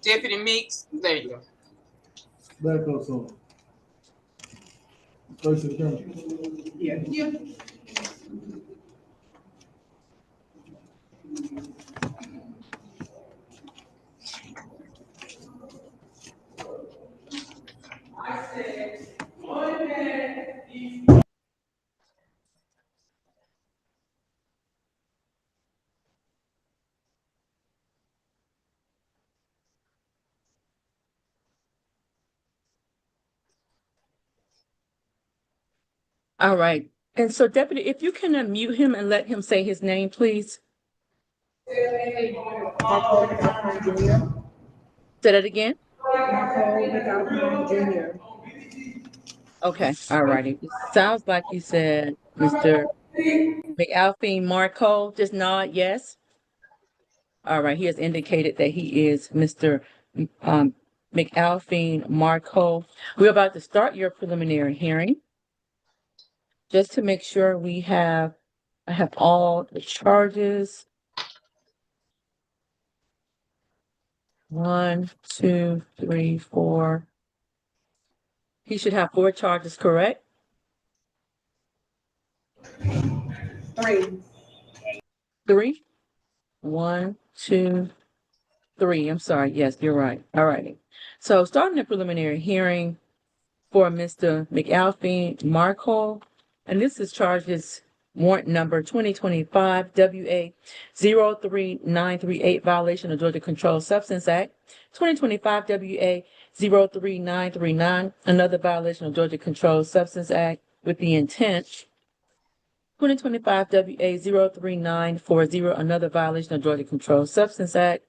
Deputy Meeks, there you go. Back up some. Face the camera. Yeah. Yeah. All right. And so, Deputy, if you can unmute him and let him say his name, please. Marco McAlpine Jr. Say that again. Marco McAlpine Jr. Okay. All righty. It sounds like you said Mr. McAlpine Marco. Just nod yes. All right. He has indicated that he is Mr. McAlpine Marco. We're about to start your preliminary hearing. Just to make sure I have all the charges. 1, 2, 3, 4. He should have 4 charges, correct? 3. 3? 1, 2, 3. I'm sorry. Yes, you're right. All righty. So starting the preliminary hearing for Mr. McAlpine Marco, and this is charges warrant number 2025 WA 03938, violation of Georgia Controlled Substance Act. 2025 WA 03939, another violation of Georgia Controlled Substance Act with the intent. 2025 WA 03940, another violation of Georgia Controlled Substance Act.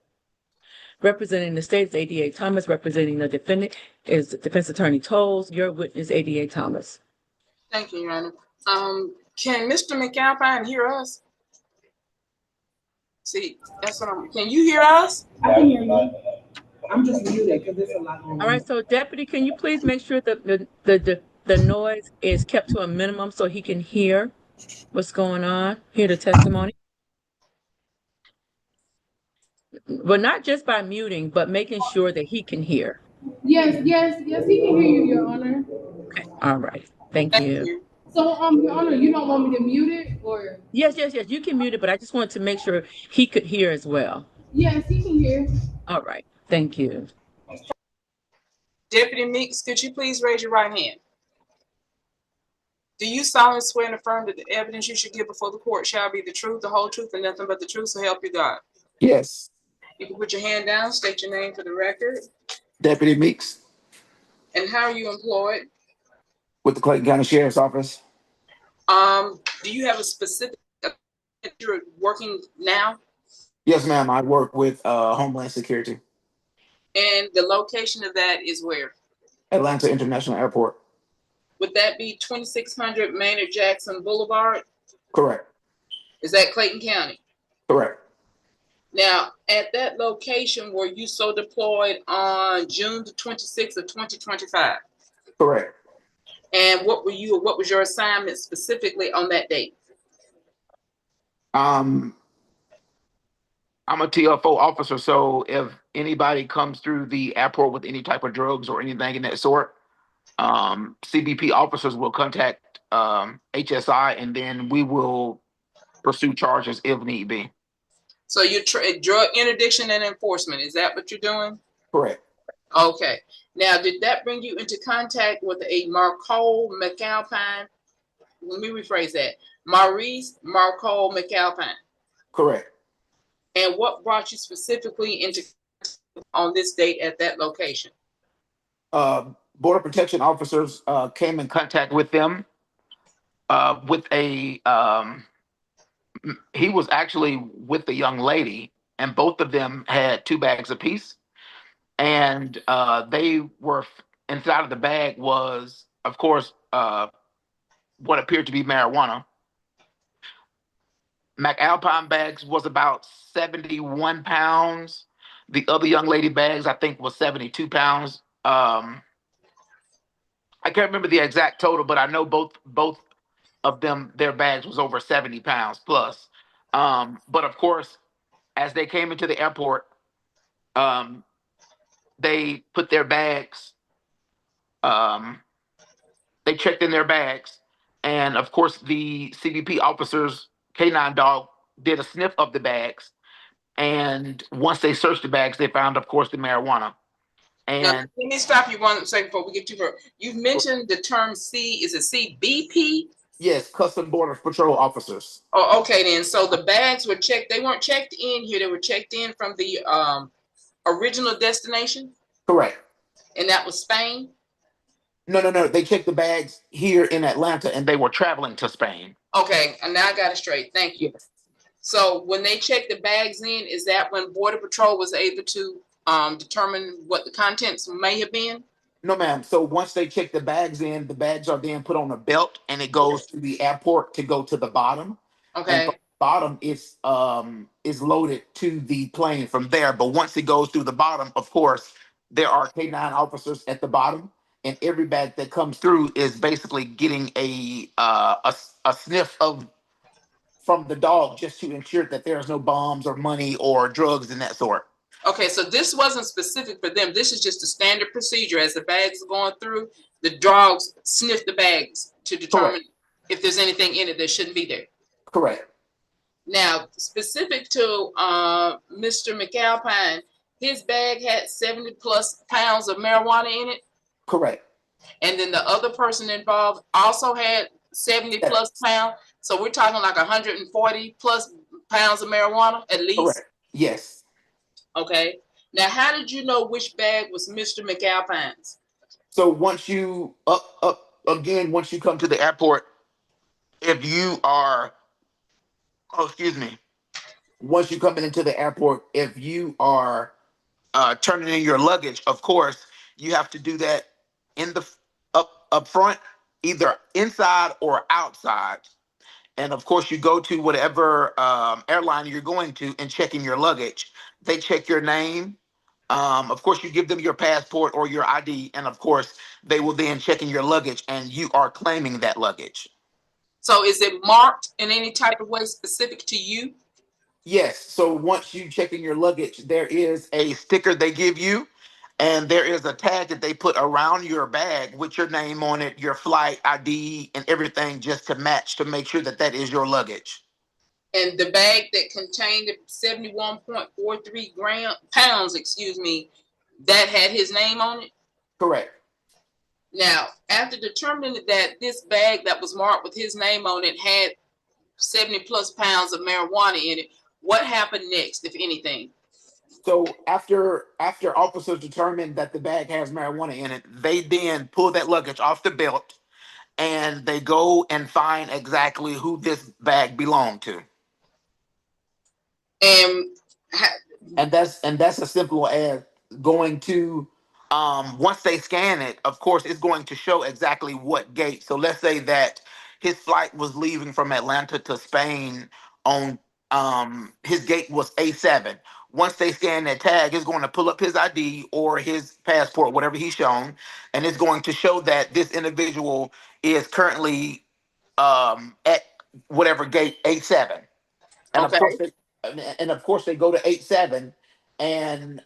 Representing the state is ADA Thomas. Representing the defendant is Defense Attorney Tolles. Your witness, ADA Thomas. Thank you, Your Honor. Can Mr. McAlpine hear us? See, that's what can you hear us? I can hear you. I'm just muted because there's a lot going on. All right, so Deputy, can you please make sure that the noise is kept to a minimum so he can hear what's going on, hear the testimony? But not just by muting, but making sure that he can hear. Yes, he can hear you, Your Honor. Okay, all right. Thank you. So, Your Honor, you don't want me to mute it, or? Yes, you can mute it, but I just wanted to make sure he could hear as well. Yes, he can hear. All right, thank you. Deputy Meeks, could you please raise your right hand? Do you solemnly swear and affirm that the evidence you should give before the court shall be the truth, the whole truth, and nothing but the truth, so help you God? Yes. You can put your hand down, state your name for the record. Deputy Meeks. And how are you employed? With the Clayton County Sheriff's Office. Do you have a specific you're working now? Yes, ma'am. I work with Homeland Security. And the location of that is where? Atlanta International Airport. Would that be 2600 Maynard Jackson Boulevard? Correct. Is that Clayton County? Correct. Now, at that location, were you so deployed on June the 26th of 2025? Correct. And what was your assignment specifically on that date? I'm a TFO officer, so if anybody comes through the airport with any type of drugs or anything in that sort, CBP officers will contact HSI, and then we will pursue charges if need be. So you're drug interdiction and enforcement. Is that what you're doing? Correct. Okay. Now, did that bring you into contact with a Marco McAlpine? Let me rephrase that. Maurice Marco McAlpine. Correct. And what brought you specifically into on this date at that location? Border Protection officers came in contact with them with a he was actually with the young lady, and both of them had 2 bags apiece, and they were inside of the bag was, of course, what appeared to be marijuana. McAlpine bags was about 71 pounds. The other young lady bags, I think, was 72 pounds. I can't remember the exact total, but I know both of them, their bags was over 70 pounds plus. But of course, as they came into the airport, they put their bags, um, they checked in their bags, and of course the CBP officers, K9 dog, did a sniff of the bags, and once they searched the bags, they found, of course, the marijuana. Now, And let me stop you one second before we get too far. You've mentioned the term C. Is it CBP? yes, Custom Border Patrol officers. Oh, okay then. So the bags were checked. They weren't checked in here. They were checked in from the original destination, Correct. and that was Spain. No. They checked the bags here in Atlanta, and they were traveling to Spain. Okay, and now I got it straight. Thank you. Yes. So when they checked the bags in, is that when Border Patrol was able to determine what the contents may have been? No, ma'am. So once they check the bags in, the bags are then put on a belt, and it goes to the airport to go to the bottom. And Okay. from the bottom, is loaded to the plane from there. But once it goes through the bottom, of course, there are K9 officers at the bottom, and every bag that comes through is basically getting a sniff of from the dog, just to ensure that there's no bombs or money or drugs in that sort. Okay, so this wasn't specific for them. This is just a standard procedure. As the bags are going through, the dogs sniff the bags to determine Correct. if there's anything in it that shouldn't be there. Correct. Now, specific to Mr. McAlpine, his bag had 70 plus pounds of marijuana in it. Correct. And then the other person involved also had 70 Yes. plus pounds. So we're talking like 140 plus pounds of marijuana at least. Correct. Yes. Okay. Now, how did you know which bag was Mr. McAlpine's? So once you once you come to the airport, if you are, once you come into the airport, if you are turning in your luggage, of course, you have to do that in the up front, either inside or outside. And of course, you go to whatever airline you're going to and check in your luggage. They check your name. Of course, you give them your passport or your ID, and of course, they will then check in your luggage, and you are claiming that luggage. So is it marked in any type of way specific to you? Yes. So once you check in your luggage, there is a sticker they give you, and there is a tag that they put around your bag with your name on it, your flight ID, and everything, just to match, to make sure that that is your luggage. And the bag that contained 71.43 pounds, that had his name on it? Correct. Now, after determining that this bag that was marked with his name on it had 70 plus pounds of marijuana in it, what happened next, if anything? So after officers determine that the bag has marijuana in it, they then pull that luggage off the belt, and they go and find exactly who this bag belonged to. And And that's as simple as going to once they scan it, of course, it's going to show exactly what gate. So let's say that his flight was leaving from Atlanta to Spain on his gate was A7. Once they scan that tag, it's going to pull up his ID or his passport, whatever he's shown, and it's going to show that this individual is currently at whatever gate A7. And okay. of course they go to 87 and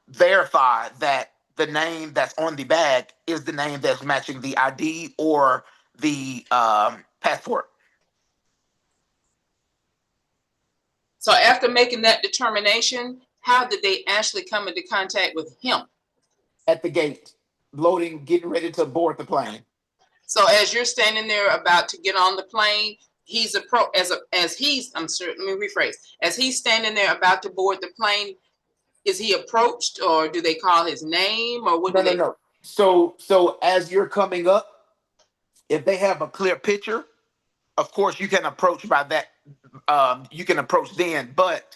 verify that the name that's on the bag is the name that's matching the ID or the passport. So after making that determination, how did they actually come into contact with him? At the gate, loading, getting ready to board the plane. So as you're standing there about to get on the plane, as he's standing there about to board the plane, is he approached, or do they call his name, or what? No. So as you're coming up, if they have a clear picture, of course you can approach by that. You can approach then, but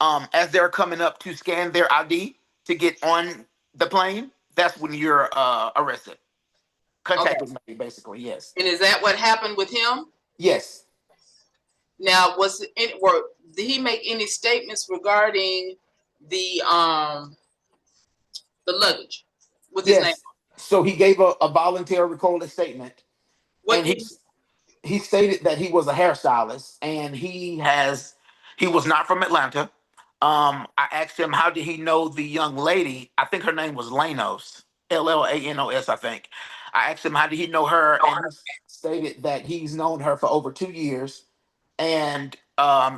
as they're coming up to scan their ID to get on the plane, that's when you're arrested. Contact was made, basically. Yes. And is that what happened with him? Yes. Now, did he make any statements regarding the luggage with his name? So he gave a voluntary recorded statement. What And he stated that he was a hairstylist, and he was not from Atlanta. I asked him how did he know the young lady. I think her name was Lanos, Lanos, I think. I asked him how did he know her, and he stated that he's known her for over 2 years, and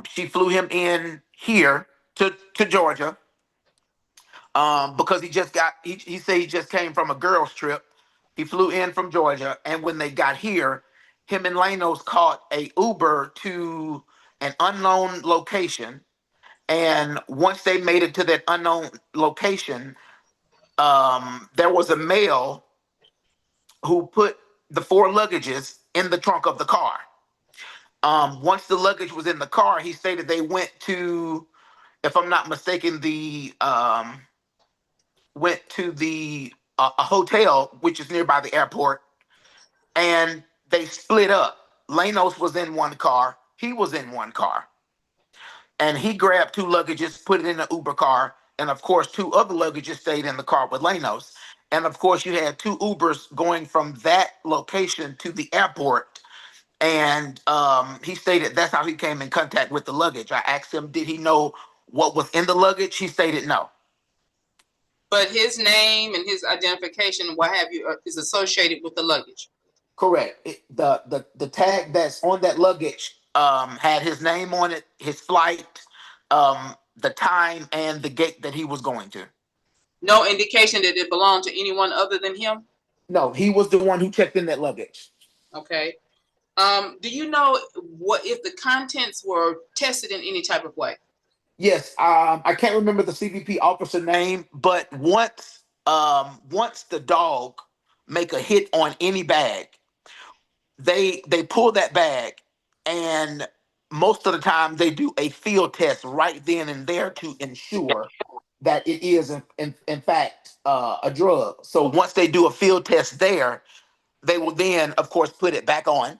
she flew him in here to Georgia because he said he just came from a girls trip. He flew in from Georgia, and when they got here, him and Lanos caught a Uber to an unknown location. And once they made it to that unknown location, there was a male who put the four luggages in the trunk of the car. Once the luggage was in the car, he stated they went to, if I'm not mistaken, the went to the a hotel which is nearby the airport, and they split up. Lanos was in one car. He was in one car. And he grabbed two luggages, put it in the Uber car, and of course, two other luggages stayed in the car with Lanos. And of course, you had two Ubers going from that location to the airport. And he stated that's how he came in contact with the luggage. I asked him, did he know what was in the luggage? He stated no. But his name and his identification, what have you, is associated with the luggage. Correct. The tag that's on that luggage had his name on it, his flight, the time, and the gate that he was going to. No indication that it belonged to anyone other than him? No, he was the one who checked in that luggage. Okay. Do you know what if the contents were tested in any type of way? Yes, I can't remember the CBP officer name, but once the dog make a hit on any bag, they pull that bag, and most of the time they do a field test right then and there to ensure that it is in fact a drug. So once they do a field test there, they will then, of course, put it back on,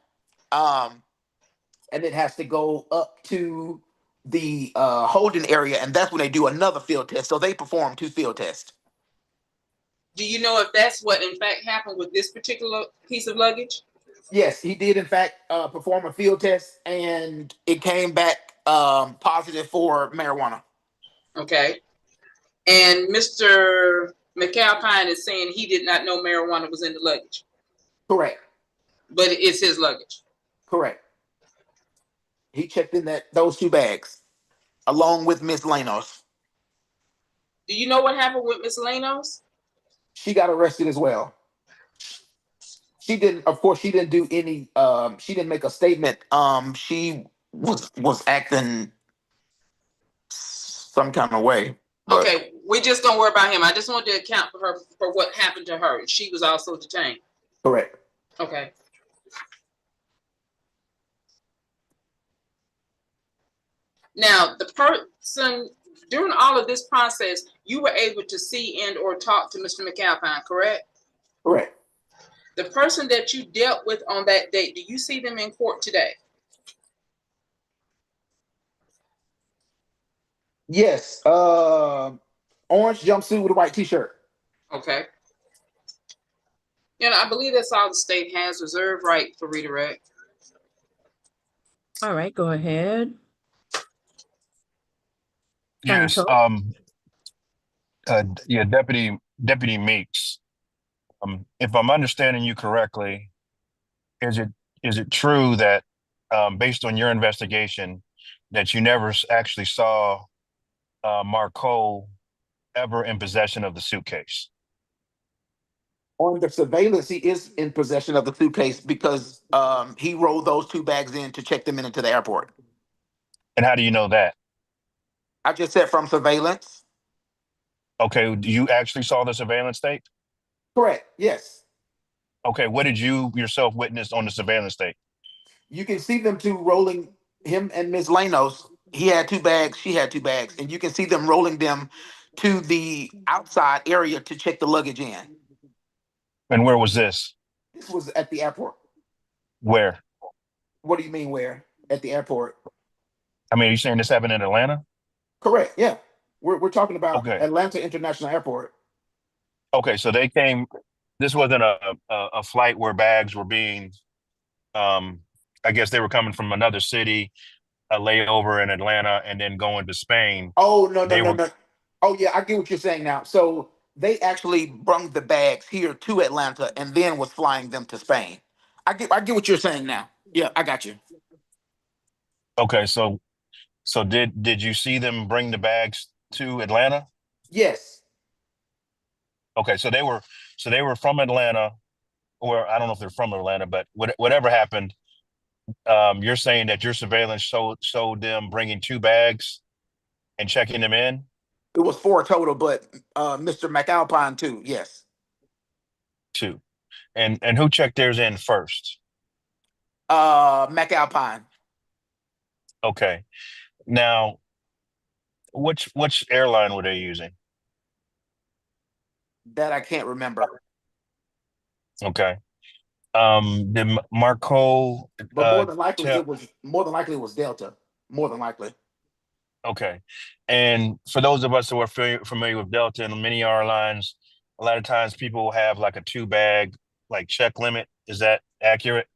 and it has to go up to the holding area, and that's when they do another field test. So they perform two field tests. Do you know if that's what in fact happened with this particular piece of luggage? Yes, he did in fact perform a field test, and it came back positive for marijuana. Okay. And Mr. McAlpine is saying he did not know marijuana was in the luggage. Correct. But it's his luggage. Correct. He checked in those two bags along with Miss Lanos. Do you know what happened with Miss Lanos? She got arrested as well. She didn't, of course, she didn't do any she didn't make a statement. She was acting some kind of way. But okay, we just don't worry about him. I just want to account for her for what happened to her. She was also detained. correct. Okay. Now, the person during all of this process, you were able to see and or talk to Mr. McAlpine, correct? Correct. The person that you dealt with on that date, do you see them in court today? Yes. Orange jumpsuit with a white t-shirt. Okay. You know, I believe that's all the state has. Reserve right for redirect. All right, go ahead. Yes, Control. yeah, Deputy Meeks. If I'm understanding you correctly, is it true that, based on your investigation, that you never actually saw Marco ever in possession of the suitcase? On the surveillance, he is in possession of the suitcase because he rolled those two bags in to check them into the airport. And how do you know that? I just said from surveillance. Okay, you actually saw the surveillance tape? Correct. Yes. Okay, what did you yourself witness on the surveillance tape? You can see them two rolling, him and Miss Lanos. He had two bags, she had two bags, and you can see them rolling them to the outside area to check the luggage in. And where was this? This was at the airport. Where? What do you mean where? At the airport. I mean, are you saying this happened in Atlanta? Correct. Yeah. We're talking about Okay. Atlanta International Airport. Okay, so they came. This wasn't a flight where bags were being. I guess they were coming from another city, a layover in Atlanta and then going to Spain. Oh, no, no, They no, were no. Oh, yeah, I get what you're saying now. So they actually brung the bags here to Atlanta and then was flying them to Spain. I get what you're saying now. Yeah, I got you. okay. So did you see them bring the bags to Atlanta? Yes. Okay, so they were from Atlanta, or I don't know if they're from Atlanta, but whatever happened, you're saying that your surveillance showed them bringing two bags and checking them in? It was four total, but Mr. McAlpine too. Yes. Two. And who checked theirs in first? McAlpine. Okay. Now, which airline were they using? That I can't remember. Okay. Did Marco But tell? more than likely it was Delta. More than likely. Okay. And for those of us who are familiar with Delta and many airlines, a lot of times people will have like a two bag like check limit. Is that accurate?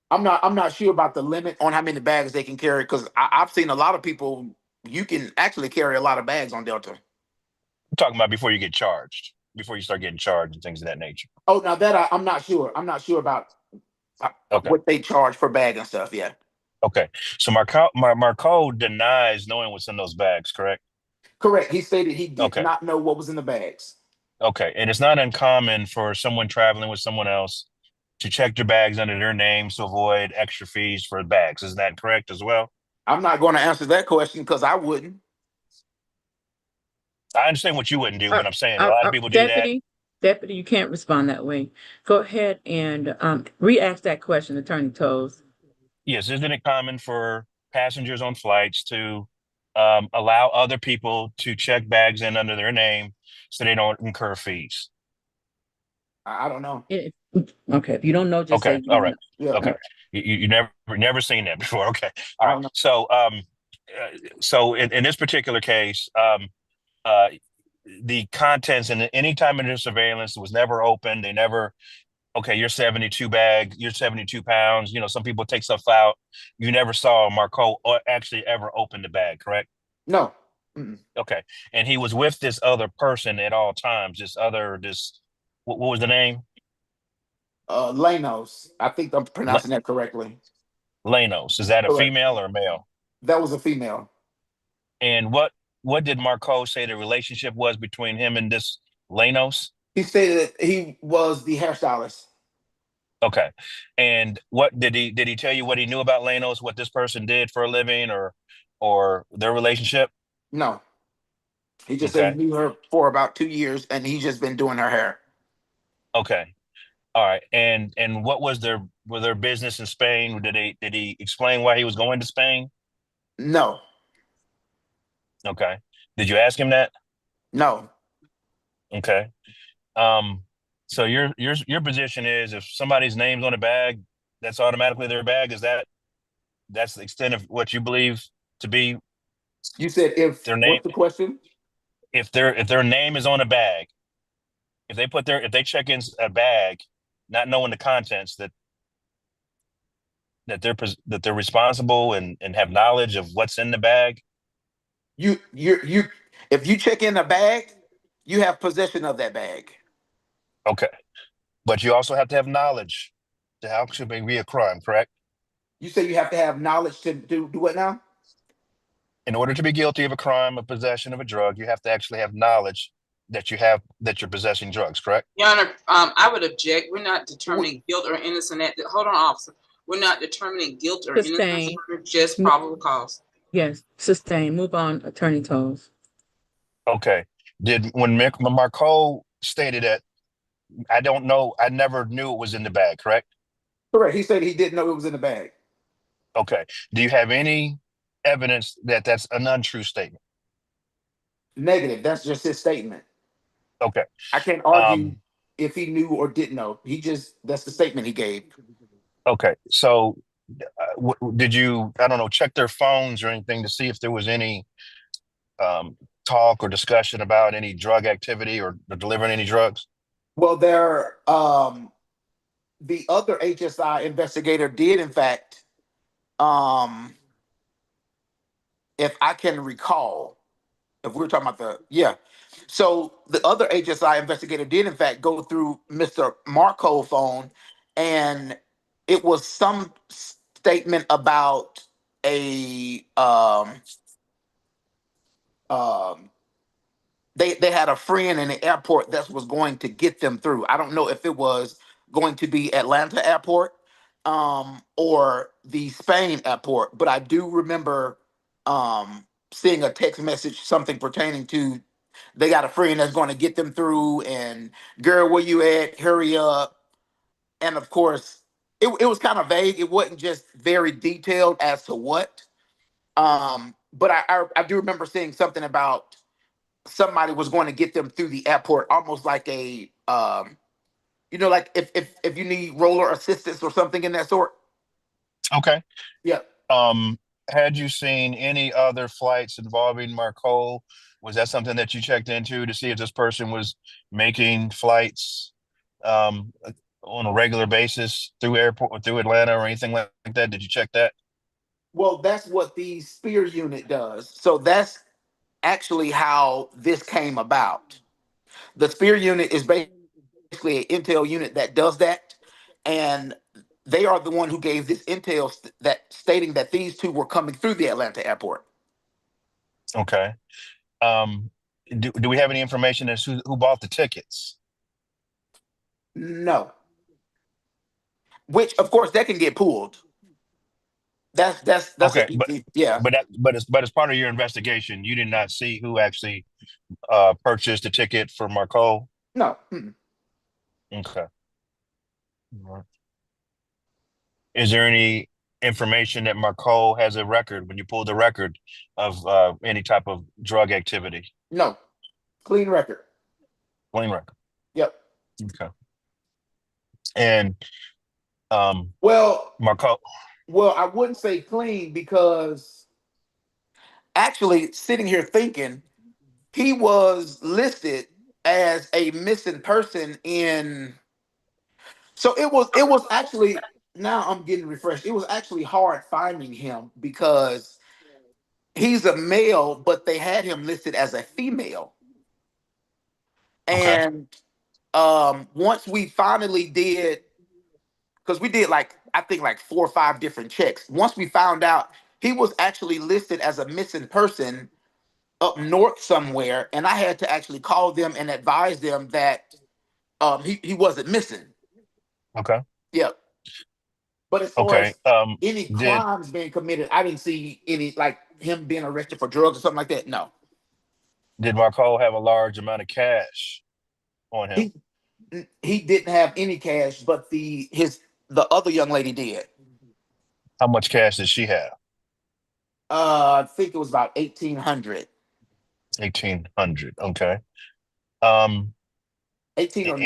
I'm not sure about the limit on how many bags they can carry because I've seen a lot of people. You can actually carry a lot of bags on Delta. I'm talking about before you get charged, before you start getting charged and things of that nature. Oh, now I'm not sure. I'm not sure about Okay. what they charge per bag and stuff. Yeah, Okay. So Marco denies knowing what's in those bags, correct? correct. He stated he did Okay. not know what was in the bags. Okay. And it's not uncommon for someone traveling with someone else to check their bags under their names to avoid extra fees for bags. Is that correct as well? I'm not going to answer that question because I wouldn't. I understand what you wouldn't do, but I'm saying a Uh, lot of people do that. Deputy, you can't respond that way. Go ahead and re-ask that question, Attorney Toles. Yes, isn't it common for passengers on flights to allow other people to check bags in under their name so they don't incur fees? I don't know. Okay, if you don't know, just say Okay, you all don't right. know. Yeah, Okay, you never seen that before. Okay, all I right. don't know. So in this particular case, uh, the contents and any time under surveillance was never open. They never. Okay, you're 72 pounds. Some people take stuff out. You never saw Marco or actually ever open the bag, correct? No. Mm-mm. Okay. And he was with this other person at all times. What was the name? Lanos. I think I'm Le- pronouncing that correctly. Lanos. Is that a Correct. female or a male? That was a female. And what did Marco say the relationship was between him and this Lanos? He stated that he was the hairstylist. Okay. And what did he tell you what he knew about Lanos, what this person did for a living or their relationship? No, he just said he Okay. knew her for about 2 years, and he's just been doing her hair. Okay. All right. And what was their business in Spain? Did he explain why he was going to Spain? No, Okay. Did you ask him that? no, Okay. Um, so your position is if somebody's name's on a bag, that's automatically their bag. That's the extent of what you believe to be you said if their name? what's the question? If their name is on a bag, if they check in a bag, not knowing the contents, that they're responsible and have knowledge of what's in the bag. You if you check in a bag, you have possession of that bag. Okay. But you also have to have knowledge to actually be a crime, correct? You say you have to have knowledge to do what now? In order to be guilty of a crime of possession of a drug, you have to actually have knowledge that you're possessing drugs, correct? Your Honor, I would object. We're not Wh- determining guilt or innocence. Hold on, officer. We're not determining guilt or innocence. Sustain. Just probable cause. Yes, sustain. Move on, Attorney Toles. Okay. When Marco stated that, I don't know, I never knew it was in the bag, correct? Correct. He said he didn't know it was in the bag. Okay. Do you have any evidence that that's an untrue statement? Negative. That's just his statement. Okay. I can't argue Um, if he knew or didn't know. That's the statement he gave. okay. So did you, I don't know, check their phones or anything to see if there was any um, talk or discussion about any drug activity or delivering any drugs? Well, the other HSI investigator did in fact um if I can recall. If we're talking about yeah. So the other HSI investigator did in fact go through Mr. Marco's phone, and it was some statement about a um they had a friend in the airport that was going to get them through. I don't know if it was going to be Atlanta airport or the Spain airport, but I do remember seeing a text message, something pertaining to they got a friend that's going to get them through, and girl, where you at? Hurry up. And of course, it was kind of vague. It wasn't just very detailed as to what. But I do remember seeing something about somebody was going to get them through the airport, almost like a like if you need roller assistance or something in that sort. Okay. Yeah. Um, had you seen any other flights involving Marco? Was that something that you checked into to see if this person was making flights um, on a regular basis through airport, through Atlanta or anything like that? Did you check that? Well, that's what the Spear unit does. So that's actually how this came about. The Spear unit is basically an intel unit that does that, and they are the one who gave this intel that stating that these two were coming through the Atlanta airport. Okay. Um, do we have any information as who bought the tickets? No, which of course that can get pulled. That's an Okay, easy, yeah. but as part of your investigation, you did not see who actually purchased the ticket for Marco. No. Okay. All right. Is there any information that Marco has a record when you pull the record of any type of drug activity? No. Clean record. Clean record. Yep. Okay. And Well, Marco. I wouldn't say clean because actually sitting here thinking he was listed as a missing person in. So it was actually, now I'm getting refreshed. It was actually hard finding him because he's a male, but they had him listed as a female. Okay. And once we finally did, because we did like I think like 4 or 5 different checks. Once we found out he was actually listed as a missing person up north somewhere, and I had to actually call them and advise them that he wasn't missing. Okay. Yeah. But as far Okay. as any Did crimes being committed, I didn't see any like him being arrested for drugs or something like that. No. did Marco have a large amount of cash on him? He he didn't have any cash, but the other young lady did. How much cash did she have? I think it was about 1,800. 1,800. Okay. Um, 18 or any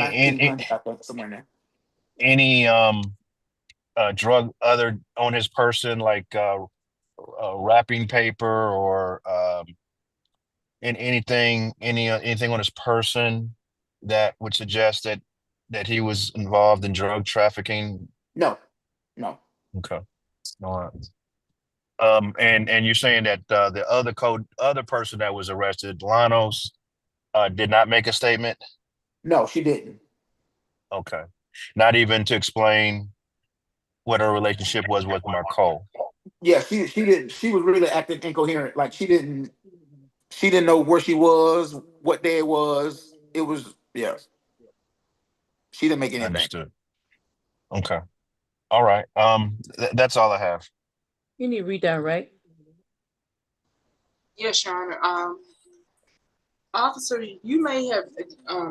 1,900, I think, somewhere in there. any drug other on his person, like wrapping paper or in anything on his person that would suggest that he was involved in drug trafficking? No, no, Okay. All right. And you're saying that the other person that was arrested, Lanos, did not make a statement? no, she didn't. Okay. Not even to explain what her relationship was with Marco. Yeah, she didn't. She was really acting incoherent. Like she didn't know where she was, what day it was. It was, yeah. She didn't make anything. Understood. Okay. All right. That's all I have. You need to redirect. Yes, Your Honor. Officer, you may have,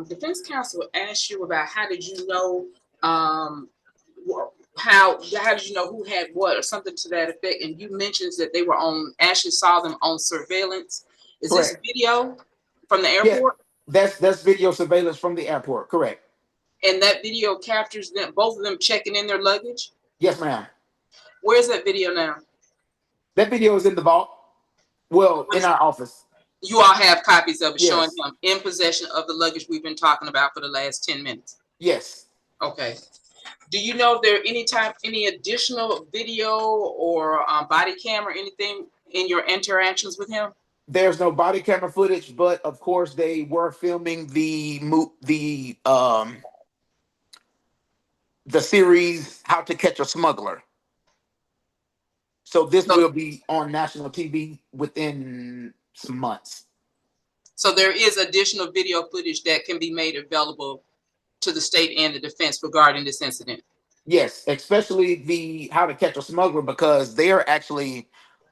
defense counsel asked you about how did you know, how did you know who had what or something to that effect, and you mentioned that they were actually saw them on surveillance. Is this Correct. video from the Yeah, airport? that's video surveillance from the airport. Correct. And that video captures them, both of them checking in their luggage? Yes, ma'am. Where's that video now? That video is in the vault. Well, in our office. You all have copies of it showing Yes. him in possession of the luggage we've been talking about for the last 10 minutes. Yes. Okay. Do you know if there any additional video or body cam or anything in your interactions with him? There's no body camera footage, but of course they were filming the series How to Catch a Smuggler. So this So, will be on national TV within some months. so there is additional video footage that can be made available to the state and the defense regarding this incident. Yes, especially the How to Catch a Smuggler, because they are actually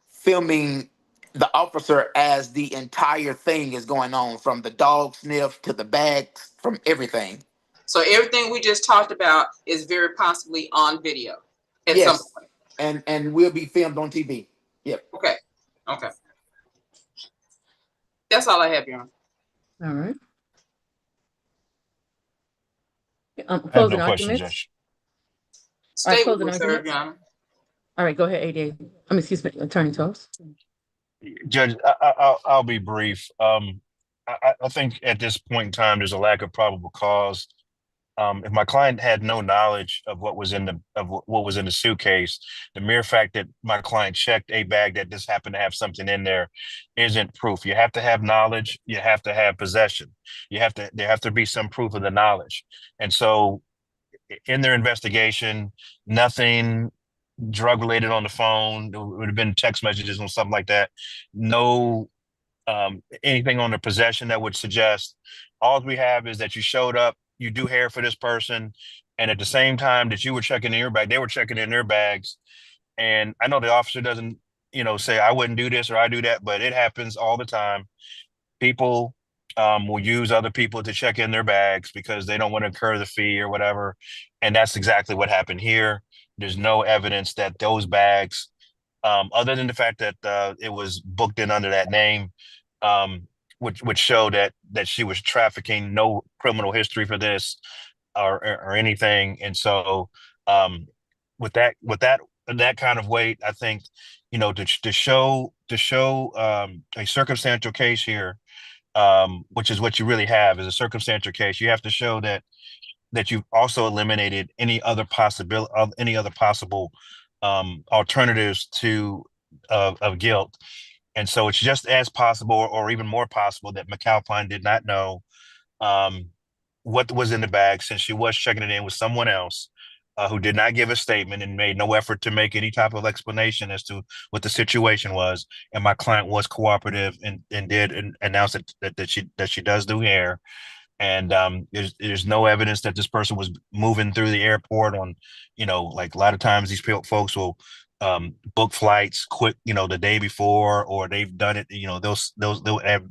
filming the officer as the entire thing is going on, from the dog sniff to the bags, from everything. So everything we just talked about is very possibly on video at some Yes, point. and will be filmed on TV. Yep. Okay. Okay. That's all I have, Your Honor. All right. I have Closing no question, arguments. Judge. State will closing reserve, arguments. Your Honor. All right, go ahead, ADA. Excuse me, Attorney Toles. Judge, I'll be brief. I think at this point in time, there's a lack of probable cause. If my client had no knowledge of what was in the suitcase, the mere fact that my client checked a bag that just happened to have something in there isn't proof. You have to have knowledge. You have to have possession. There have to be some proof of the knowledge. And so, in their investigation, nothing drug related on the phone. It would have been text messages or something like that. No anything on their possession that would suggest. All we have is that you showed up, you do hair for this person, and at the same time that you were checking in your bag, they were checking in their bags. And I know the officer doesn't, say I wouldn't do this or I do that, but it happens all the time. People will use other people to check in their bags because they don't want to incur the fee or whatever. And that's exactly what happened here. There's no evidence that those bags, other than the fact that it was booked in under that name, which show that she was trafficking, no criminal history for this or anything. And so, with that kind of weight, I think, to show a circumstantial case here, which is what you really have is a circumstantial case. You have to show that you've also eliminated any other possible alternatives to of guilt. And so it's just as possible or even more possible that McAlpine did not know what was in the bag, since she was checking it in with someone else who did not give a statement and made no effort to make any type of explanation as to what the situation was. And my client was cooperative and did announce that she does do hair. And there's no evidence that this person was moving through the airport on, like a lot of times these folks will book flights quick, the day before, or they've done it, they'll have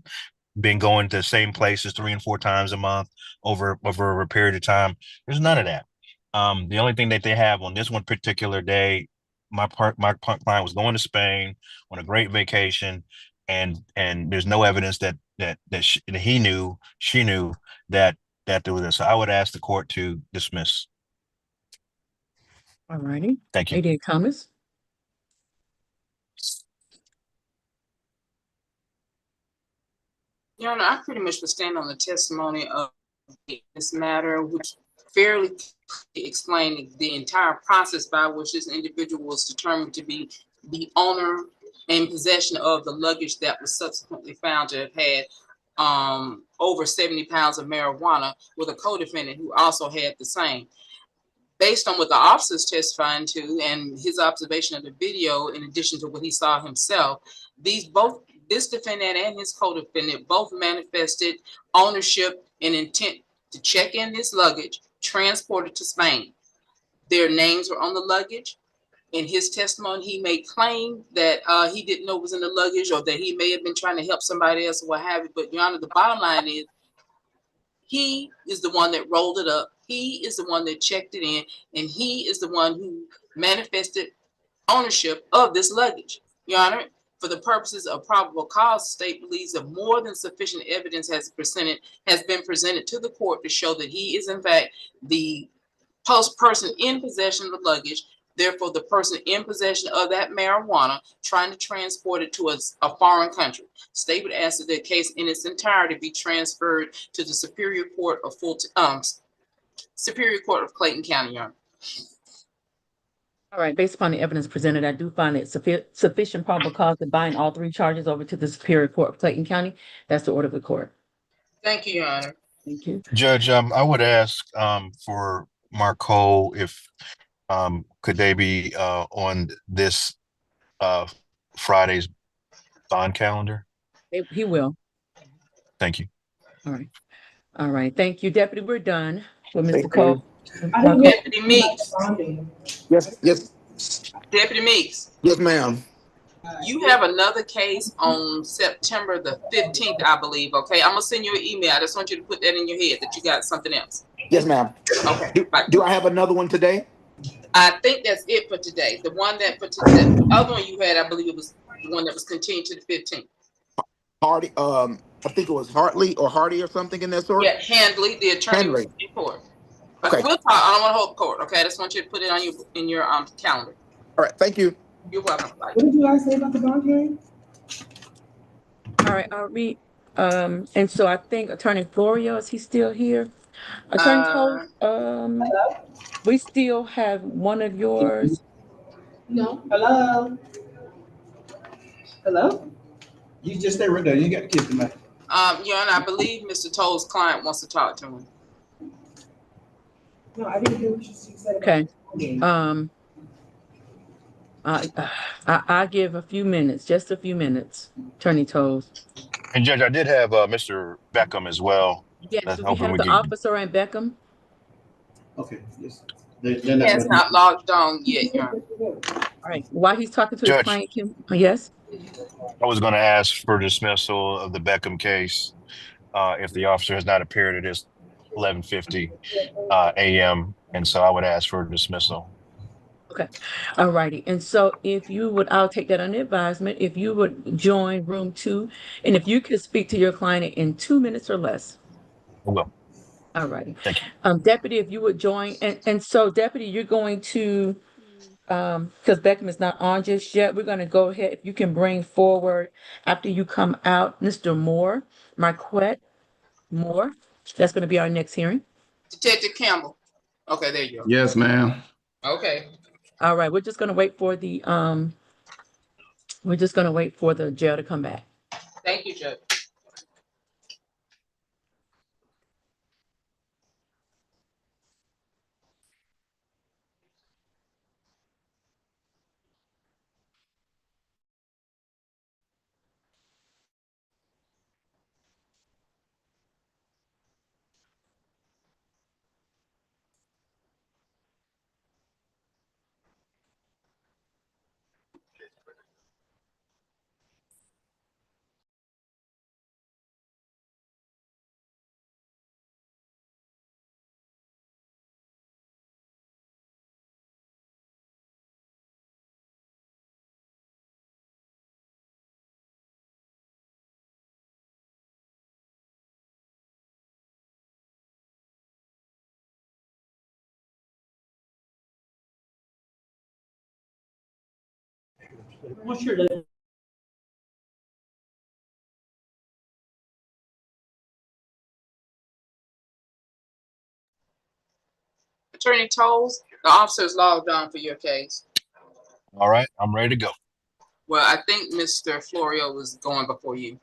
been going to the same places 3 and 4 times a month over a period of time. There's none of that. The only thing that they have on this one particular day, my client was going to Spain on a great vacation, and there's no evidence that he knew, she knew that there was this. So I would ask the court to dismiss. All righty. Thank you. ADA comments. Your Honor, I pretty much would stand on the testimony of this matter, which fairly explained the entire process by which this individual was determined to be the owner and possession of the luggage that was subsequently found to have had over 70 pounds of marijuana, with a co-defendant who also had the same. Based on what the officers testifying to and his observation of the video, in addition to what he saw himself, this defendant and his co-defendant both manifested ownership and intent to check in this luggage, transport it to Spain. Their names were on the luggage. In his testimony, he may claim that he didn't know what was in the luggage, or that he may have been trying to help somebody else or what have you. But Your Honor, the bottom line is, he is the one that rolled it up. He is the one that checked it in, and he is the one who manifested ownership of this luggage. Your Honor, for the purposes of probable cause, the state believes that more than sufficient evidence has been presented to the court to show that he is in fact the person in possession of the luggage, therefore the person in possession of that marijuana trying to transport it to a foreign country. State would ask that the case in its entirety be transferred to the Superior Court of Clayton County, Your Honor. All right, based upon the evidence presented, I do find it sufficient probable cause to bind all three charges over to the Superior Court of Clayton County. That's the order of the court. Thank you, Your Honor. Thank you. Judge, I would ask for Marco if could they be on this Friday's bond calendar? He will. Thank you. All right. All right. Thank you, Deputy. We're done with Mr. Thank Cole. I didn't hear Deputy about Meeks, the bonding. Yes, Deputy Meeks, yes, ma'am. you have another case on September the 15th, I believe, okay? I'm gonna send you an email. I just want you to put that in your head that you got something else. Yes, ma'am. Okay, bye. Do I have another one today? I think that's it for today. The one that for today, the other one you had, I believe it was the one that was continued to the 15th. Hardy, I think it was Hartley or Hardy or something in that sort. Yeah, Handley, the attorney was Handley. in court. But Okay. we'll talk. I don't want to hold court, okay? I just want you to put it on your calendar. All right. Thank you. You're welcome. Bye. What did you guys say about the bond hearing? All right, I'll read. And so I think Attorney Florio, is he still here? Attorney Toll, we still have one of yours. No. Hello? Hello? You just stay right there. You ain't got to kiss him, man. Your Honor, I believe Mr. Toll's client wants to talk to him. No, I didn't hear what she said about Okay. the bonding. I give a few minutes, just a few minutes, Attorney Tolles. And Judge, I did have Mr. Beckham as well. Yes, That's we hoping have we the can. officer and Beckham. Okay. Yes. He has not logged on yet, Your Honor. All right, while he's talking to his Judge. client, yes? I was going to ask for dismissal of the Beckham case if the officer has not appeared at his 11:50 a.m. And so I would ask for dismissal. Okay, all righty. And so if you would, I'll take that under advisement. If you would join room 2, and if you could speak to your client in 2 minutes or less. I will. All righty. Thank you. Deputy, if you would join, and so Deputy, you're going to, because Beckham is not on just yet, we're going to go ahead. If you can bring forward, after you come out, Mr. Moore, Marquette Moore. That's going to be our next hearing. Detective Campbell. Okay, there you go. Yes, ma'am. Okay. All right, we're just going to wait for the jail to come back. Thank you, Judge. What's your name? Attorney Tolles, the officer's logged on for your case. All right, I'm ready to go. Well, I think Mr. Florio was going before you.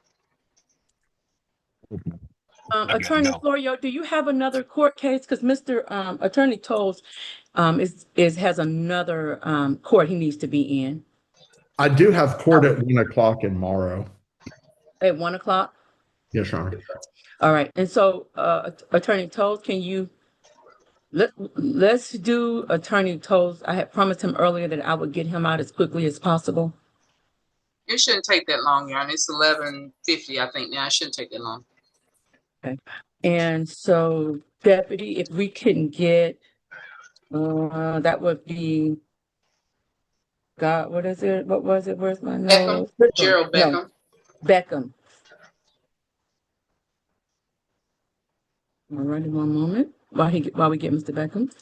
Attorney Florio, do you have another court case? Because Mr. Attorney Tolles has another court he needs to be in I do have court at 1 o'clock tomorrow. at 1 o'clock. Yes, Your Honor. All right, and so Attorney Tolles, can you let's do Attorney Tolles. I had promised him earlier that I would get him out as quickly as possible. It shouldn't take that long, Your Honor. It's 11:50, I think now. It shouldn't take that long. Okay, and so Deputy, if we can get that would be God. What is it? What was it? Where's my nose? Beckham, Gerald Beckham. No, Beckham. All right, one moment while we get Mr. Beckham.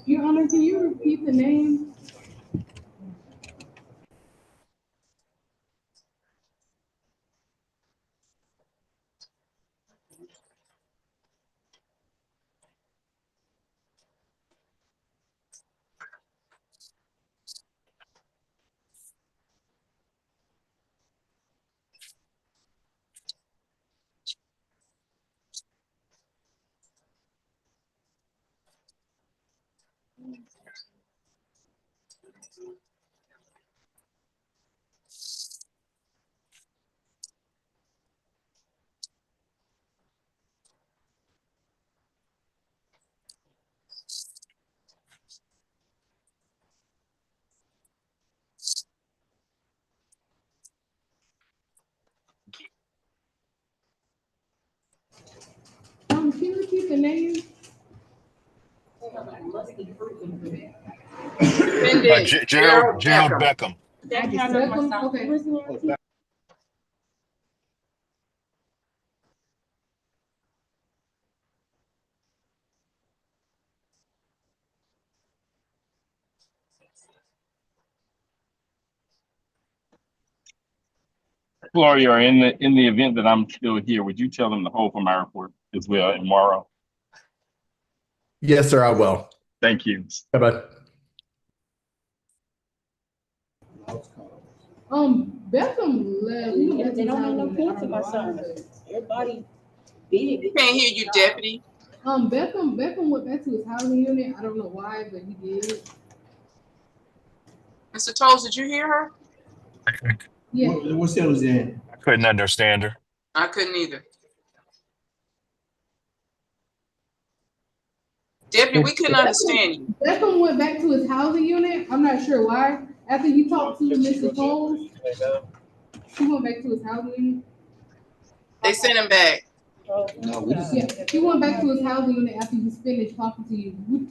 Your Honor, can you repeat the name? Can you repeat the name? Defendant Gerald Gerald Beckham. Beckham. Beckham, okay. Gloria, in the event that I'm still here, would you tell them to hold for my report as well tomorrow? Yes, sir, I will. Thank you. Bye-bye. Beckham left. He went back They to don't have no Thailand. kids in my son. Everybody big. Can't hear you, deputy. Beckham went back to his housing unit. I don't know why, but he did. Mr. Toles, did you hear her? Yeah. What cell was in? I couldn't understand her. I couldn't either. Deputy, we couldn't understand you. Beckham went back to his housing unit. I'm not sure why. After he talked to Mr. Toles, he went back to his housing unit. They sent him back. No, we just. Yeah, he went back to his housing unit after he finished talking to you.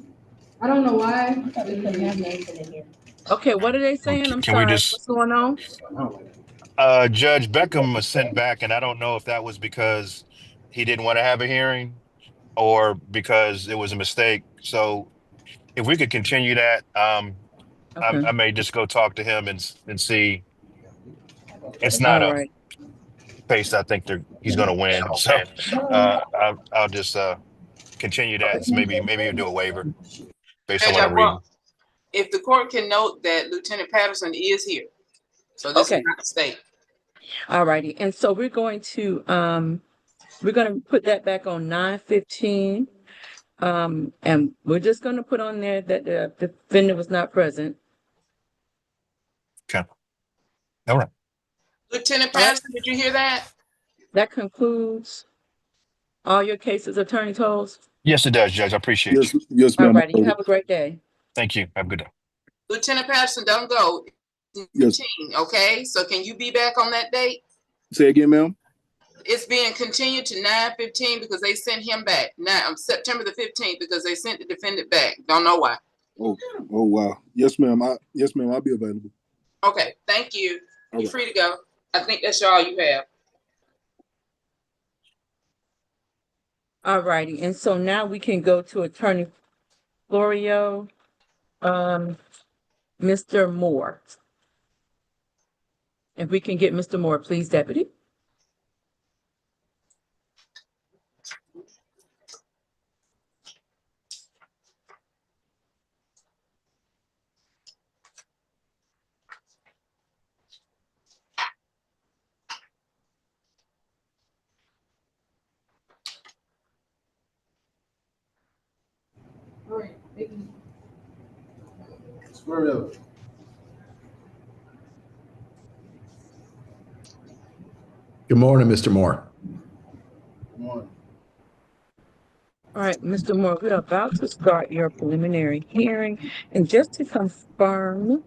I don't know why. Okay, what are they saying? I'm Can we sorry. just, What's going on? Judge Beckham was sent back, and I don't know if that was because he didn't want to have a hearing or because it was a mistake. So if we could continue that, Okay, I may just go talk to him and see. It's not all a right. case I think he's going to win. So I'll just continue that and maybe you'll do a waiver based on Judge, what I'm reading. if the court can note that Lieutenant Patterson is here. So this Okay. is not a state. All righty. And so we're going to put that back on 9/15. And we're just going to put on there that the defendant was not present. Okay. All right. Lieutenant All right. Patterson, did you hear that? That concludes all your cases, Attorney Toles. Yes, it does, Judge. I appreciate you. Yes, All ma'am. righty. You have a great day. Thank you. Have a good day. Lieutenant Patterson, don't go. Yes. Okay, so can you be back on that date? Say again, ma'am. It's being continued to 9/15 because they sent him back. Now, September the 15th because they sent the defendant back. Don't know why. Oh wow. Yes, ma'am. I'll be available. Okay, thank you. All You're right. free to go. I think that's all you have. All righty. And so now we can go to Attorney Florio, Mr. Moore. If we can get Mr. Moore, please, Deputy. All right. Thank you. Square it up. Good morning, Mr. Moore. Come on. All right, Mr. Moore, we're about to start your preliminary hearing. And just to confirm,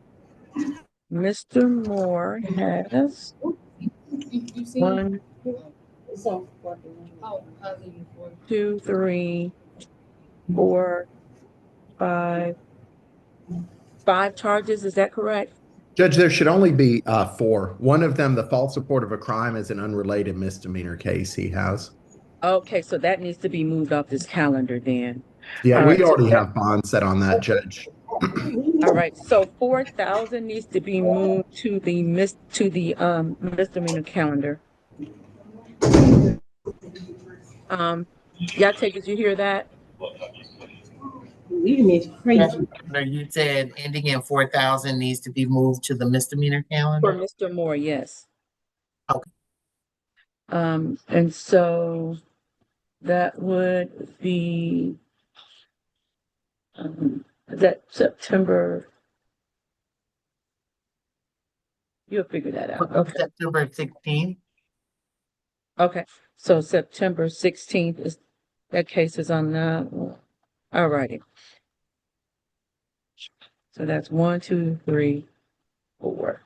Mr. Moore has You see? 1, Oh, 2, 3, 4, 5 charges. Is that correct? Judge, there should only be 4. One of them, the false report of a crime, is an unrelated misdemeanor case he has. Okay, so that needs to be moved off this calendar then. Yeah, All we right, so already have bond set on that, Judge. All right, so 4,000 needs to be moved to the misdemeanor calendar. Yate, did you hear that? Leaving me is crazy. You said ending in 4,000 needs to be moved to the misdemeanor For calendar? Mr. Moore, yes. Okay. And so that would be Is that September? You'll figure that out. Okay. September 16th. Okay. So September 16th is, that case is on the, all righty. So that's 1, 2, 3, 4.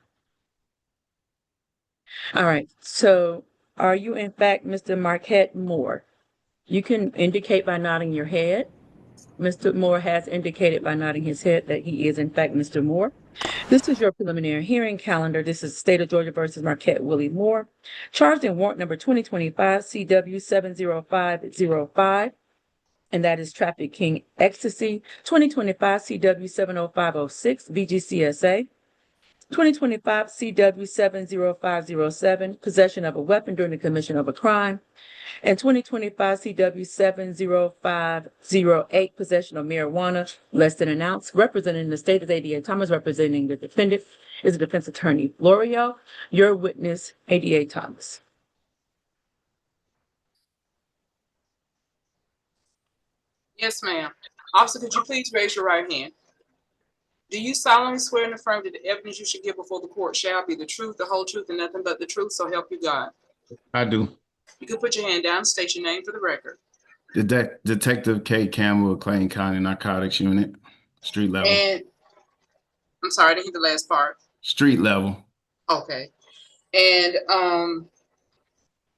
All right. So are you in fact Mr. Marquette Moore? You can indicate by nodding your head. Mr. Moore has indicated by nodding his head that he is in fact Mr. Moore. This is your preliminary hearing calendar. This is State of Georgia versus Marquette Willie Moore, charged in warrant number 2025 CW 70505, and that is trafficking ecstasy. 2025 CW 70506 VGCSA. 2025 CW 70507, possession of a weapon during the commission of a crime. And 2025 CW 70508, possession of marijuana less than an ounce. Representing the state of ADA Thomas, representing the defendant is the defense attorney Florio. Your witness, ADA Thomas. Yes, ma'am. Officer, could you please raise your right hand? Do you solemnly swear and affirm that the evidence you should give before the court shall be the truth, the whole truth, and nothing but the truth, so help you God? I do. You can put your hand down, state your name for the record. Detective K. Campbell, Clayton County Narcotics Unit, street level. And I'm sorry, I didn't hear the last part. Street level. Okay. And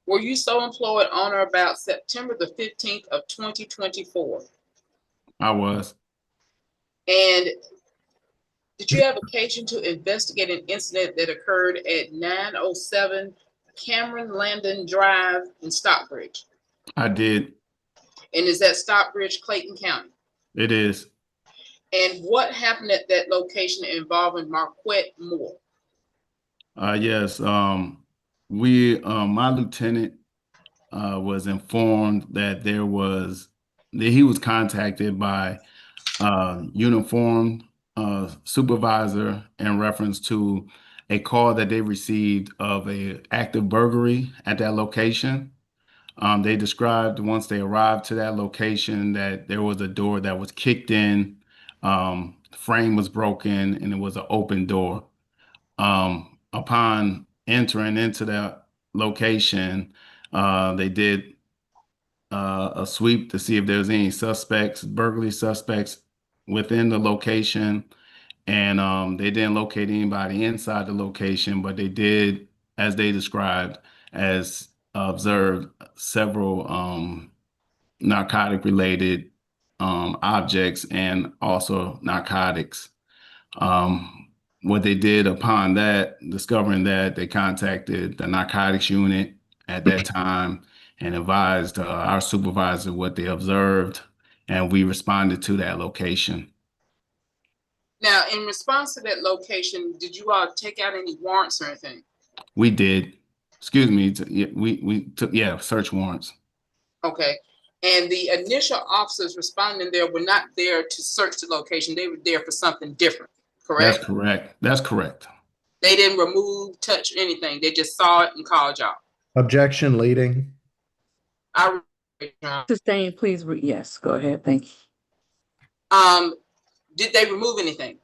were you so employed on or about September the 15th of 2024? I was. And did you have occasion to investigate an incident that occurred at 907 Cameron Landon Drive in Stockbridge? I did. And is that Stockbridge, Clayton County? It is. And what happened at that location involving Marquette Moore? Yes. My lieutenant was informed that he was contacted by uniformed supervisor in reference to a call that they received of a active burglary at that location. They described once they arrived to that location that there was a door that was kicked in, frame was broken, and it was an open door. Upon entering into that location, they did a sweep to see if there was any burglary suspects within the location. And they didn't locate anybody inside the location, but they did, as they described, as observed several narcotic related objects and also narcotics. What they did upon that, discovering that, they contacted the narcotics unit at that time and advised our supervisor what they observed, and we responded to that location. Now, in response to that location, did you all take out any warrants or anything? We did. Excuse me. We took, search warrants. Okay. And the initial officers responding there were not there to search the location. They were there for something different, correct? That's correct. That's correct. They didn't remove, touch anything. They just saw it and called y'all. Objection leading. Sustain, please. Yes, go ahead. Thank you. Did they remove anything?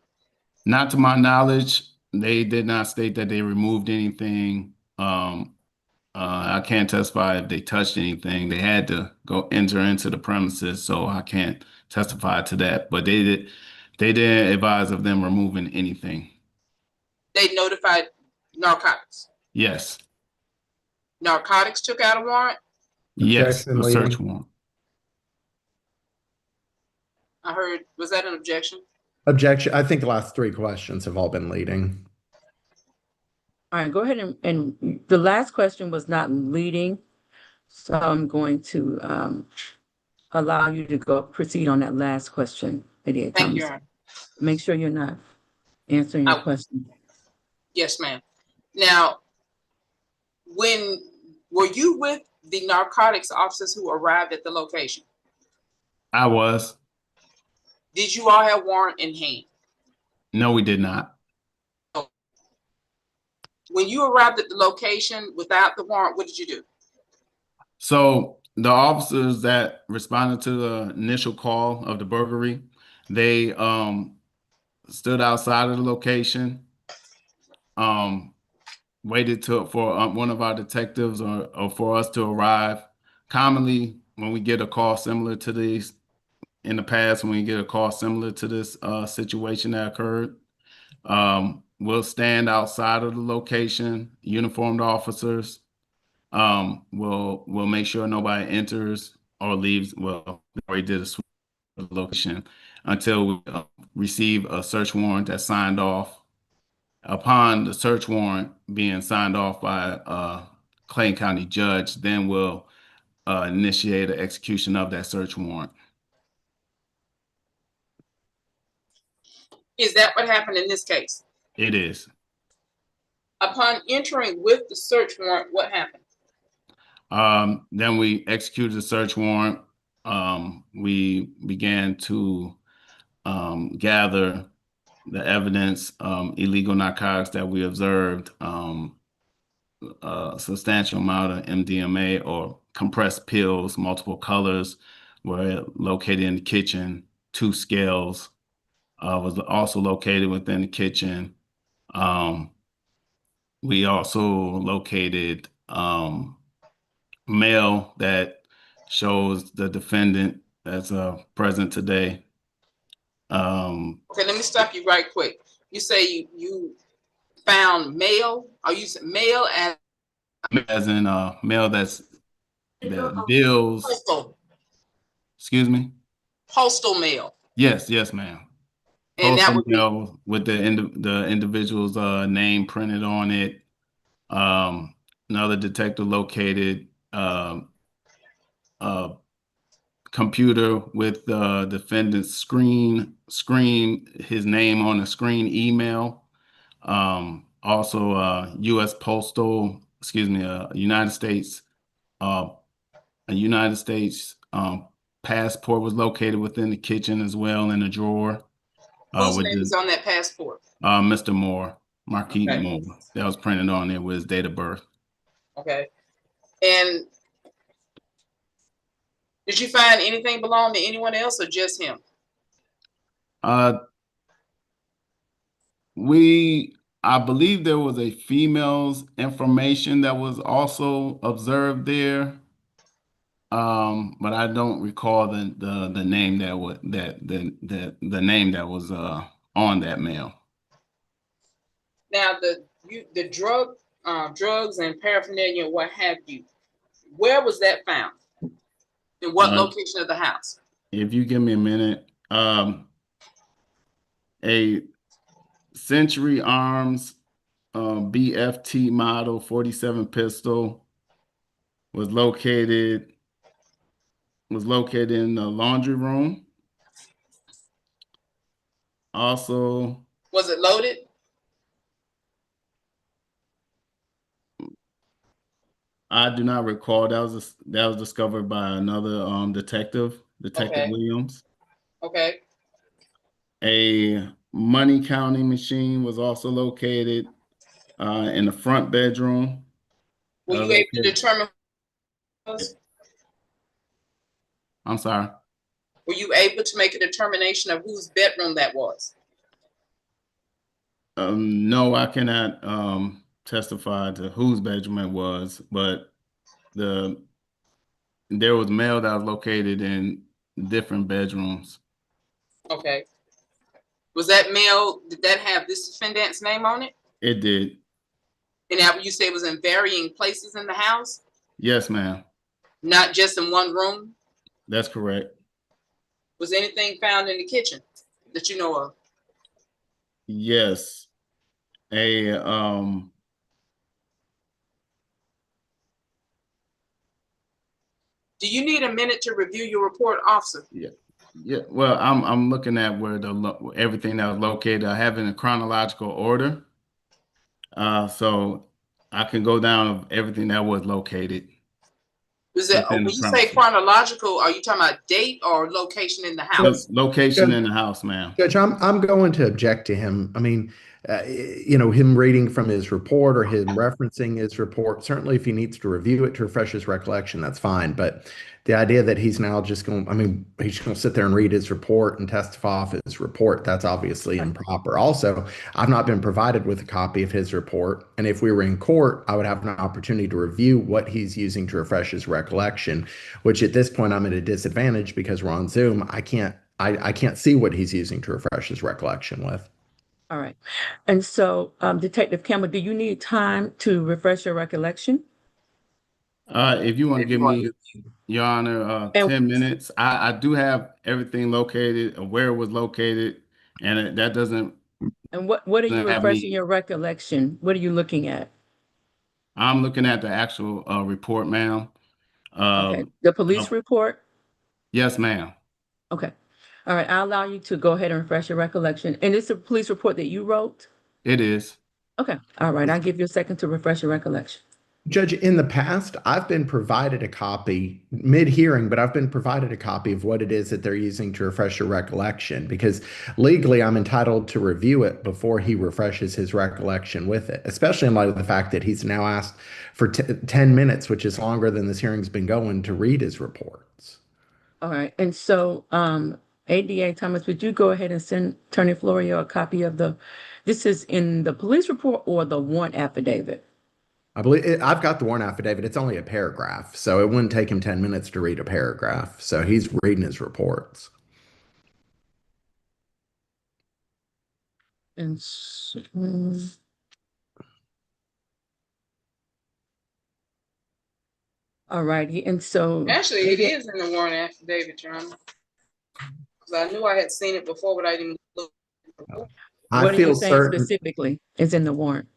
Not to my knowledge. They did not state that they removed anything. I can't testify if they touched anything. They had to go enter into the premises, so I can't testify to that. But they didn't advise of them removing anything. They notified narcotics? Yes. Narcotics took out a warrant? Yes, a search warrant. I heard, was that an objection? Objection. I think the last three questions have all been leading. All right, go ahead and the last question was not leading, so I'm going to allow you to proceed on that last question. Thank you, Your Honor. Make sure you're not answering your question. Yes, ma'am. Now, were you with the narcotics officers who arrived at the location? I was. Did you all have warrant in hand? No, we did not. When you arrived at the location without the warrant, what did you do? So the officers that responded to the initial call of the burglary, They stood outside of the location, waited for one of our detectives or for us to arrive. Commonly, when we get a call similar to these, in the past, when we get a call similar to this situation that occurred, we'll stand outside of the location, uniformed officers. We'll make sure nobody enters or leaves. Well, we already did a sweep of the location until we receive a search warrant that's signed off. Upon the search warrant being signed off by a Clayton County judge, then we'll initiate the execution of that search warrant. Is that what happened in this case? It is. Upon entering with the search warrant, what happened? Then we executed the search warrant. We began to gather the evidence, illegal narcotics that we observed, a substantial amount of MDMA or compressed pills, multiple colors were located in the kitchen. 2 scales was also located within the kitchen. We also located mail that shows the defendant that's present today. Okay, let me stop you right quick. You say you found mail. Are you mail as in mail that bills. Postal. Excuse me. Postal mail. Yes, ma'am. And that Postal would be mail with the individual's name printed on it. Another detective located a computer with the defendant's screen his name on the screen email. Also U.S. Postal, United States passport was located within the kitchen as well in a drawer. Whose name is on that passport? Mr. Moore, Marquis Okay. Moore. That was printed on there with his date of birth. Okay. And did you find anything belong to anyone else or just him? I believe there was a female's information that was also observed there. But I don't recall the name that was the name that was on that mail. Now the drugs and paraphernalia, what have you, where was that found? In what location of the house? If you give me a minute, a Century Arms BFT model 47 pistol was located in the laundry room. Also, was it loaded? I do not recall. That was discovered by another detective Okay. Williams. Okay. A money counting machine was also located in the front bedroom. Were you able to determine? I'm sorry. Were you able to make a determination of whose bedroom that was? No, I cannot testify to whose bedroom it was, but there was mail that was located in different bedrooms. Okay. Was that mail, did that have this defendant's name on it? It did. And that you say it was in varying places in the house? Yes, ma'am. Not just in one room? That's correct. Was anything found in the kitchen that you know of? Yes. Do you need a minute to review your report, officer? Yeah. Well, I'm looking at where everything that was located. I have it in chronological order. So I can go down of everything that was located. Is it, when you say chronological, are you talking about date or location in the house? Location in the house, ma'am. Judge, I'm going to object to him. I mean, him reading from his report or him referencing his report. Certainly, if he needs to review it to refresh his recollection, that's fine. But the idea that he's now just going, I mean, he's going to sit there and read his report and testify off his report, that's obviously improper. Also, I've not been provided with a copy of his report. And if we were in court, I would have an opportunity to review what he's using to refresh his recollection, which at this point I'm at a disadvantage because we're on Zoom. I can't see what he's using to refresh his recollection with. All right. And so, Detective Campbell, do you need time to refresh your recollection? If you want to give me, Your Honor, And- 10 minutes, I do have everything located, where it was located, and that doesn't. And what are you have refreshing me- your recollection? What are you looking at? I'm looking at the actual report, ma'am. Okay, the police report? Yes, ma'am. Okay. All right, I'll allow you to go ahead and refresh your recollection. And it's a police report that you wrote? It is. Okay, all right, I'll give you a second to refresh your recollection. Judge, in the past, I've been provided a copy mid-hearing, but I've been provided a copy of what it is that they're using to refresh your recollection because legally I'm entitled to review it before he refreshes his recollection with it, especially in light of the fact that he's now asked for 10 minutes, which is longer than this hearing's been going, to read his reports. All right, and so, ADA Thomas, would you go ahead and send Attorney Florio a copy of this is in the police report or the warrant affidavit? I believe I've got the warrant affidavit. It's only a paragraph, so it wouldn't take him 10 minutes to read a paragraph. So he's reading his reports. And all righty, and so. Actually, it is in the warrant affidavit, Your Honor. Because I knew I had seen it before, but I didn't look. What are you saying specifically is in the warrant?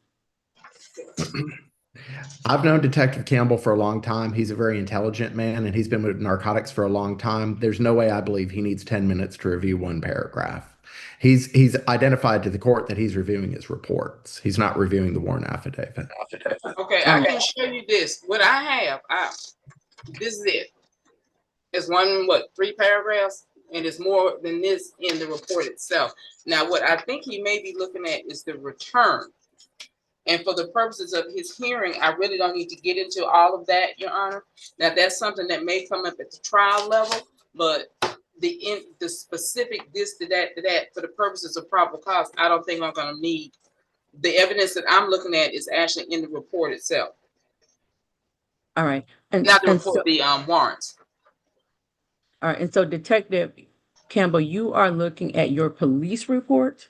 I've known Detective Campbell for a long time. He's a very intelligent man, and he's been with narcotics for a long time. There's no way I believe he needs 10 minutes to review one paragraph. He's identified to the court that he's reviewing his reports. He's not reviewing the warrant affidavit. Okay, I can show you this. What I have, this is it. It's 3 paragraphs, and it's more than this in the report itself. Now, what I think he may be looking at is the return. And for the purposes of his hearing, I really don't need to get into all of that, Your Honor. Now, that's something that may come up at the trial level, but the specific this to that for the purposes of probable cause, I don't think I'm going to need. The evidence that I'm looking at is actually in the report itself. All right. Not the report, the warrants. All right. And so, Detective Campbell, you are looking at your police report?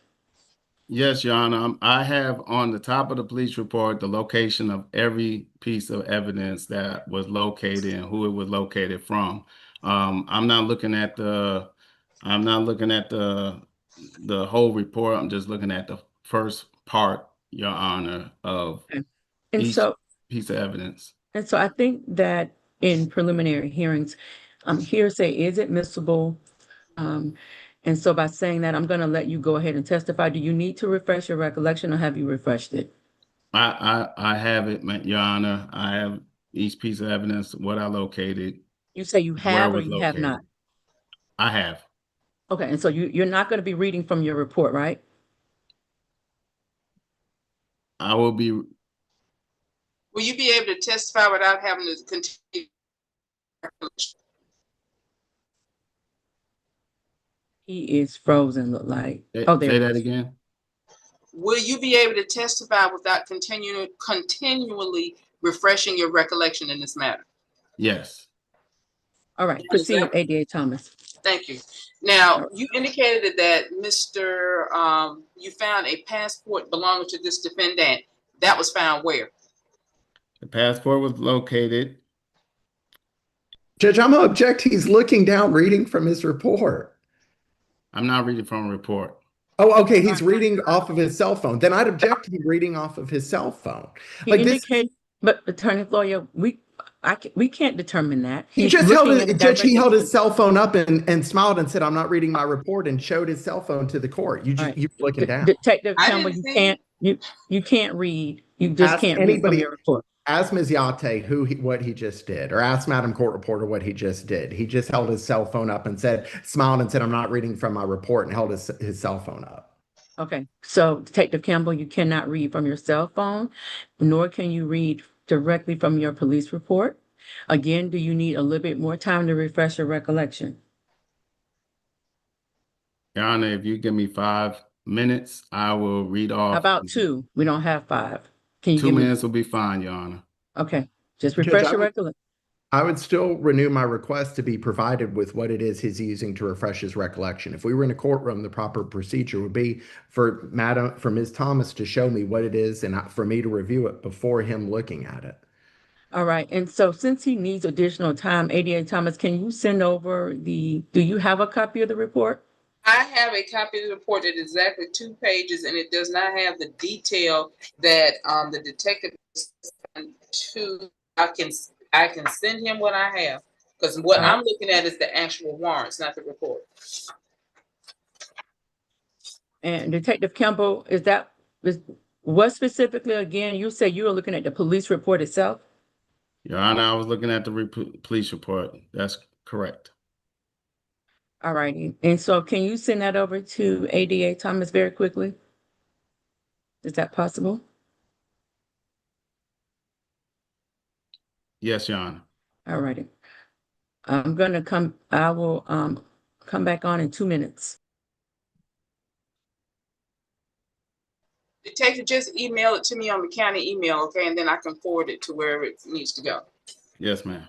Yes, Your Honor. I have on the top of the police report the location of every piece of evidence that was located and who it was located from. I'm not looking at the whole report. I'm just looking at the first part, Your Honor, of each piece of evidence. And so I think that in preliminary hearings, hearsay is admissible. And so by saying that, I'm going to let you go ahead and testify. Do you need to refresh your recollection or have you refreshed it? I have it, Your Honor. I have each piece of evidence, what I located. You say you have or you have not? I have. Okay, and so you're not going to be reading from your report, right? I will be. Will you be able to testify without having to continue? He is frozen, look like. Say that again. Will you be able to testify without continually refreshing your recollection in this matter? Yes. All right, proceed, ADA Thomas. Thank you. Now, you indicated that you found a passport belonging to this defendant. That was found where? The passport was located. Judge, I'm going to object. He's looking down, reading from his report. I'm not reading from a report. Oh, okay. He's reading off of his cell phone. Then I'd object to him reading off of his cell phone. But Attorney Florio, we can't determine that. He held his cell phone up and smiled and said, "I'm not reading my report," and showed his cell phone to the court. You looking down. Detective Campbell, you can't read. You just can't read from your report. Ask Ms. Yate what he just did, or ask Madam Court Reporter what he just did. He just held his cell phone up and smiled and said, "I'm not reading from my report," and held his cell phone up. Okay, so Detective Campbell, you cannot read from your cell phone, nor can you read directly from your police report. Again, do you need a little bit more time to refresh your recollection? Your Honor, if you give me 5 minutes, I will read off. About 2, we don't have 5. Can you Two give me, minutes will be fine, Your Honor. okay, just Judge, refresh your recollection. I would still renew my request to be provided with what it is he's using to refresh his recollection. If we were in a courtroom, the proper procedure would be for Ms. Thomas to show me what it is and for me to review it before him looking at it. All right, and so since he needs additional time, ADA Thomas, can you send over do you have a copy of the report? I have a copy of the report that is exactly 2 pages, and it does not have the detail that the detective to. I can send him what I have, because what I'm looking at is the actual warrants, not the report. And Detective Campbell, what specifically, again, you say you were looking at the police report itself? Your Honor, I was looking at the police report. That's correct. All righty. And so can you send that over to ADA Thomas very quickly? Is that possible? Yes, Your Honor. All righty. I will come back on in 2 minutes. Detective, just email it to me on the county email, okay, and then I can forward it to wherever it needs to go. Yes, ma'am.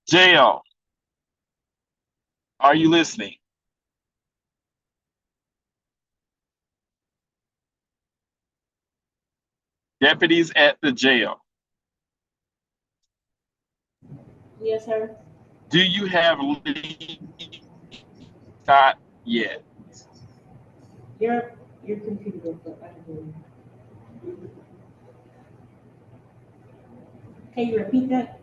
Jail. Are you listening? Deputies at the jail. Yes, sir. Do you have Lee Scott yet? Your computer broke up. I can hear you. Can you repeat that?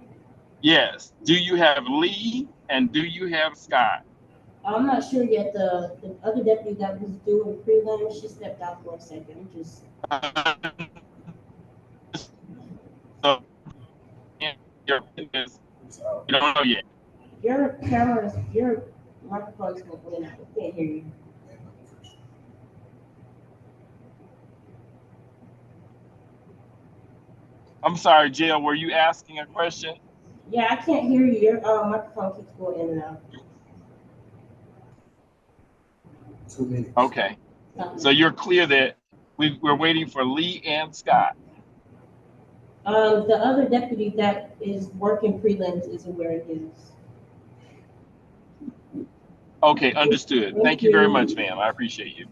Yes. Do you have Lee and do you have Scott? I'm not sure yet. The other deputy that was doing prelims, she stepped out for a second. So, you don't know yet. Your microphone's going out. I can't hear you. I'm sorry, Jill, were you asking a question? Yeah, I can't hear you. Your microphone keeps going in and out. Okay. So you're clear that we're waiting for Lee and Scott. The other deputy that is working prelims isn't wearing his. Okay, understood. Thank you very much, ma'am. I appreciate you.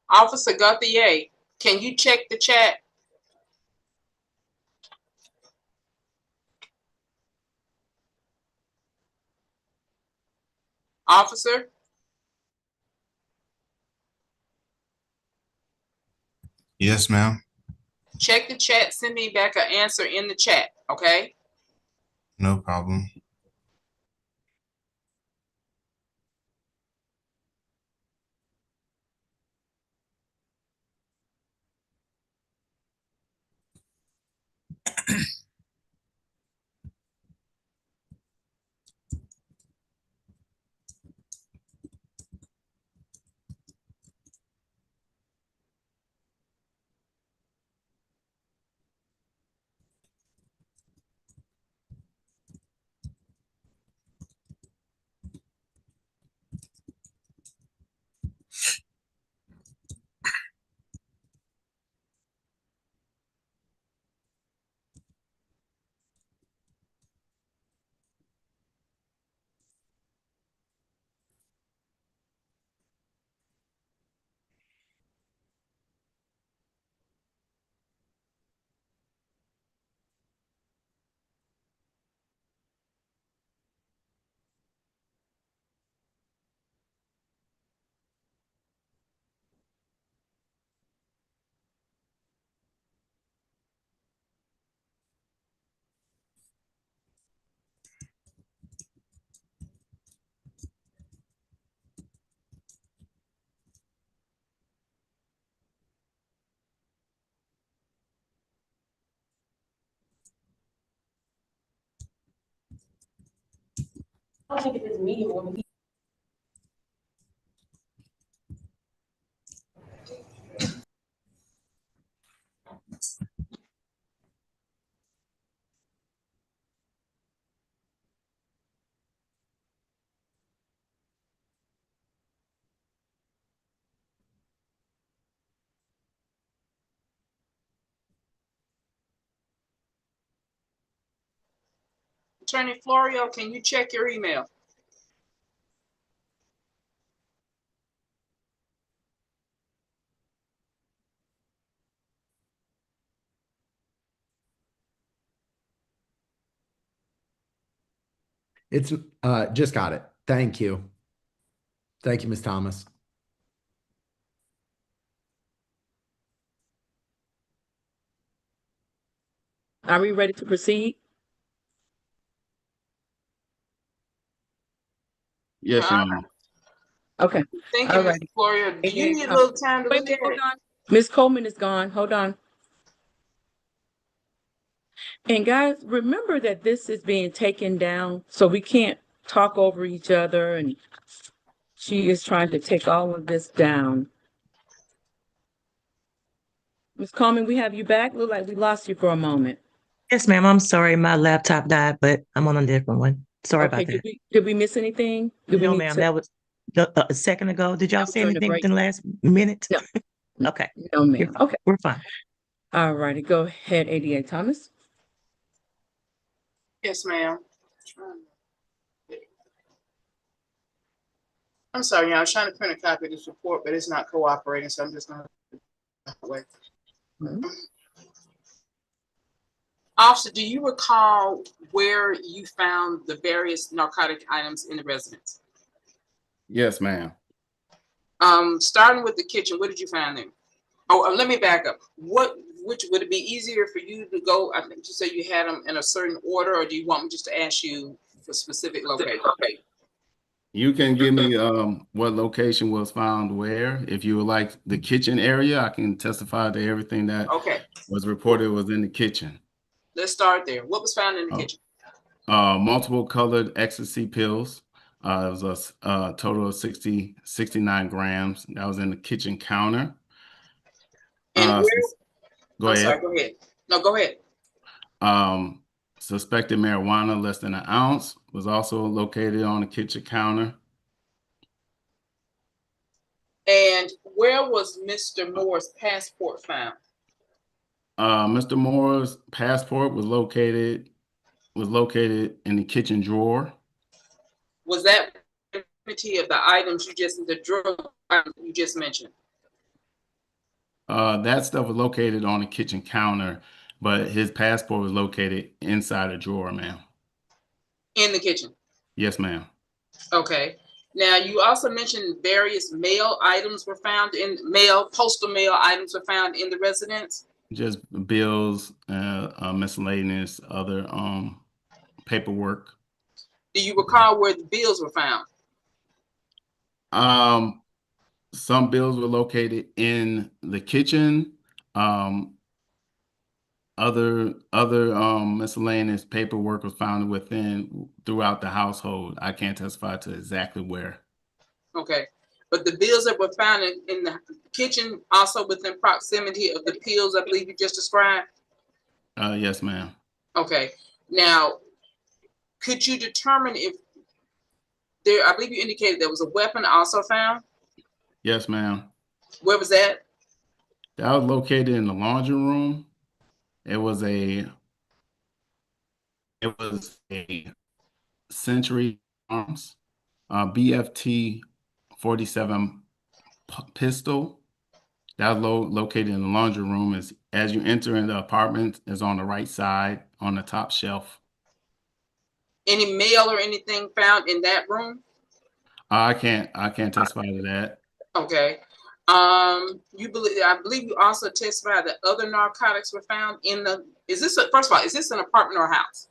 Officer Gauthier, can you check the chat? Officer, Yes, ma'am. check the chat, send me back an answer in the chat, okay? No problem. I don't think it's medium or medium. Attorney Florio, can you check your email? It's just got it. Thank you. Thank you, Ms. Thomas. Are we ready to proceed? Yes, Your Honor. Okay. Thank you, All Ms. right. Gloria. Do you need a Wait little time to a look minute, at hold it? on. Ms. Coleman is gone. Hold on. And guys, remember that this is being taken down, so we can't talk over each other, and she is trying to take all of this down. Ms. Coleman, we have you back. Look like we lost you for a moment. Yes, ma'am. I'm sorry. My laptop died, but I'm on a different one. Sorry Okay, about that. did we miss anything? Did we No, need ma'am. to? That was a second ago. Did y'all That was say during the anything break. within the last minute? No. Okay. No, ma'am. Okay. We're fine. All righty. Go ahead, ADA Thomas. Yes, ma'am. I'm sorry, y'all. I was trying to print a copy of this report, but it's not cooperating, so I'm just gonna wait. Officer, do you recall where you found the various narcotic items in the residence? Yes, ma'am. Starting with the kitchen, what did you find there? Oh, let me back up. Which would it be easier for you to go? I think you said you had them in a certain order, or do you want me just to ask you for specific location? Okay. You can give me what location was found where. If you would like the kitchen area, I can testify to everything that was reported was in the kitchen. Let's start there. What was found in the kitchen? Multiple colored ecstasy pills. It was a total of 69 grams. That was in the kitchen counter. And where? Go ahead. Sorry, go ahead. No, go ahead. Suspected marijuana, less than an ounce, was also located on the kitchen counter. And where was Mr. Moore's passport found? Mr. Moore's passport was located in the kitchen drawer. Was that of the items the drug you just mentioned? That stuff was located on the kitchen counter, but his passport was located inside a drawer, ma'am. In the kitchen? Yes, ma'am. Okay. Now, you also mentioned various mail items were found postal mail items were found in the residence? Just bills, miscellaneous, other paperwork. Do you recall where the bills were found? Some bills were located in the kitchen. Other miscellaneous paperwork was found throughout the household. I can't testify to exactly where. Okay. But the bills that were found in the kitchen also within proximity of the pills I believe you just described? Yes, ma'am. Okay. Now, could you determine if I believe you indicated there was a weapon also found? Yes, ma'am. Where was that? That was located in the laundry room. It was a Century Arms BFT 47 pistol. That was located in the laundry room. As you enter in the apartment, is on the right side on the top shelf. Any mail or anything found in that room? I can't testify to that. Okay. I believe you also testified that other narcotics were found in first of all, is this an apartment or a house?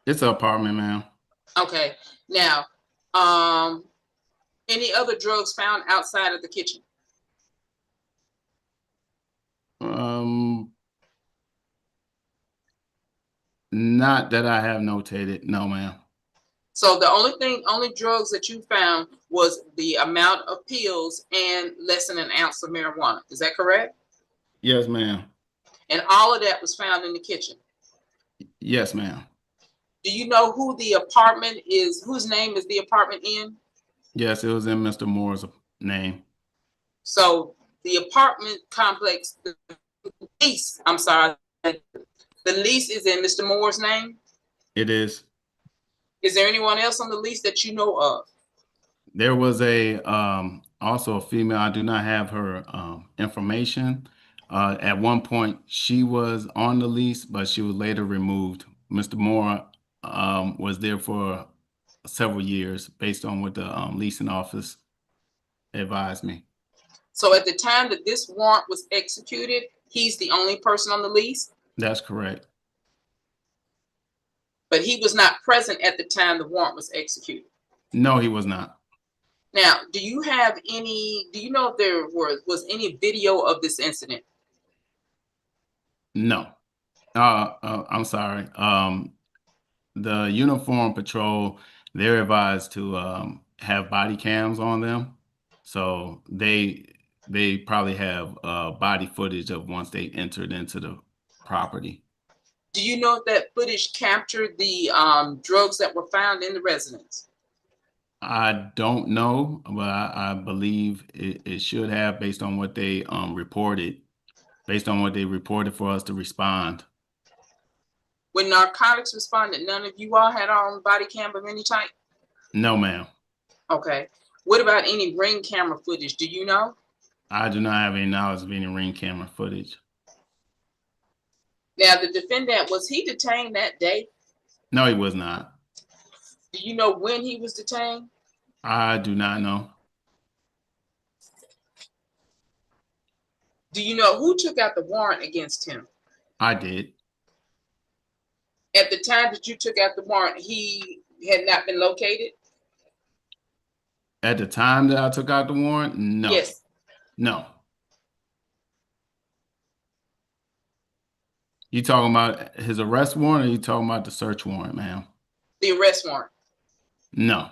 It's an apartment, ma'am. Okay. Now, any other drugs found outside of the kitchen? Not that I have notated, no, ma'am. So the only drugs that you found was the amount of pills and less than an ounce of marijuana. Is that correct? Yes, ma'am. And all of that was found in the kitchen? Yes, ma'am. Do you know who the apartment is, whose name is the apartment in? Yes, it was in Mr. Moore's name. So the apartment complex, the lease is in Mr. Moore's name? It is. Is there anyone else on the lease that you know of? There was also a female. I do not have her information. At one point, she was on the lease, but she was later removed. Mr. Moore was there for several years based on what the leasing office advised me. So at the time that this warrant was executed, he's the only person on the lease? That's correct. But he was not present at the time the warrant was executed? No, he was not. Now, do you know if there was any video of this incident? No. I'm sorry. The uniform patrol, they're advised to have body cams on them. So they probably have body footage of once they entered into the property. Do you know if that footage captured the drugs that were found in the residence? I don't know, but I believe it should have based on what they reported, based on what they reported for us to respond. When narcotics responded, none of you all had on body cam of any type? No, ma'am. Okay. What about any ring camera footage? Do you know? I do not have any knowledge of any ring camera footage. Now, the defendant, was he detained that day? No, he was not. Do you know when he was detained? I do not know. Do you know who took out the warrant against him? I did. At the time that you took out the warrant, he had not been located? At the time that I took out the warrant, no. Yes. No. You talking about his arrest warrant, or you talking about the search warrant, ma'am? The arrest warrant? No.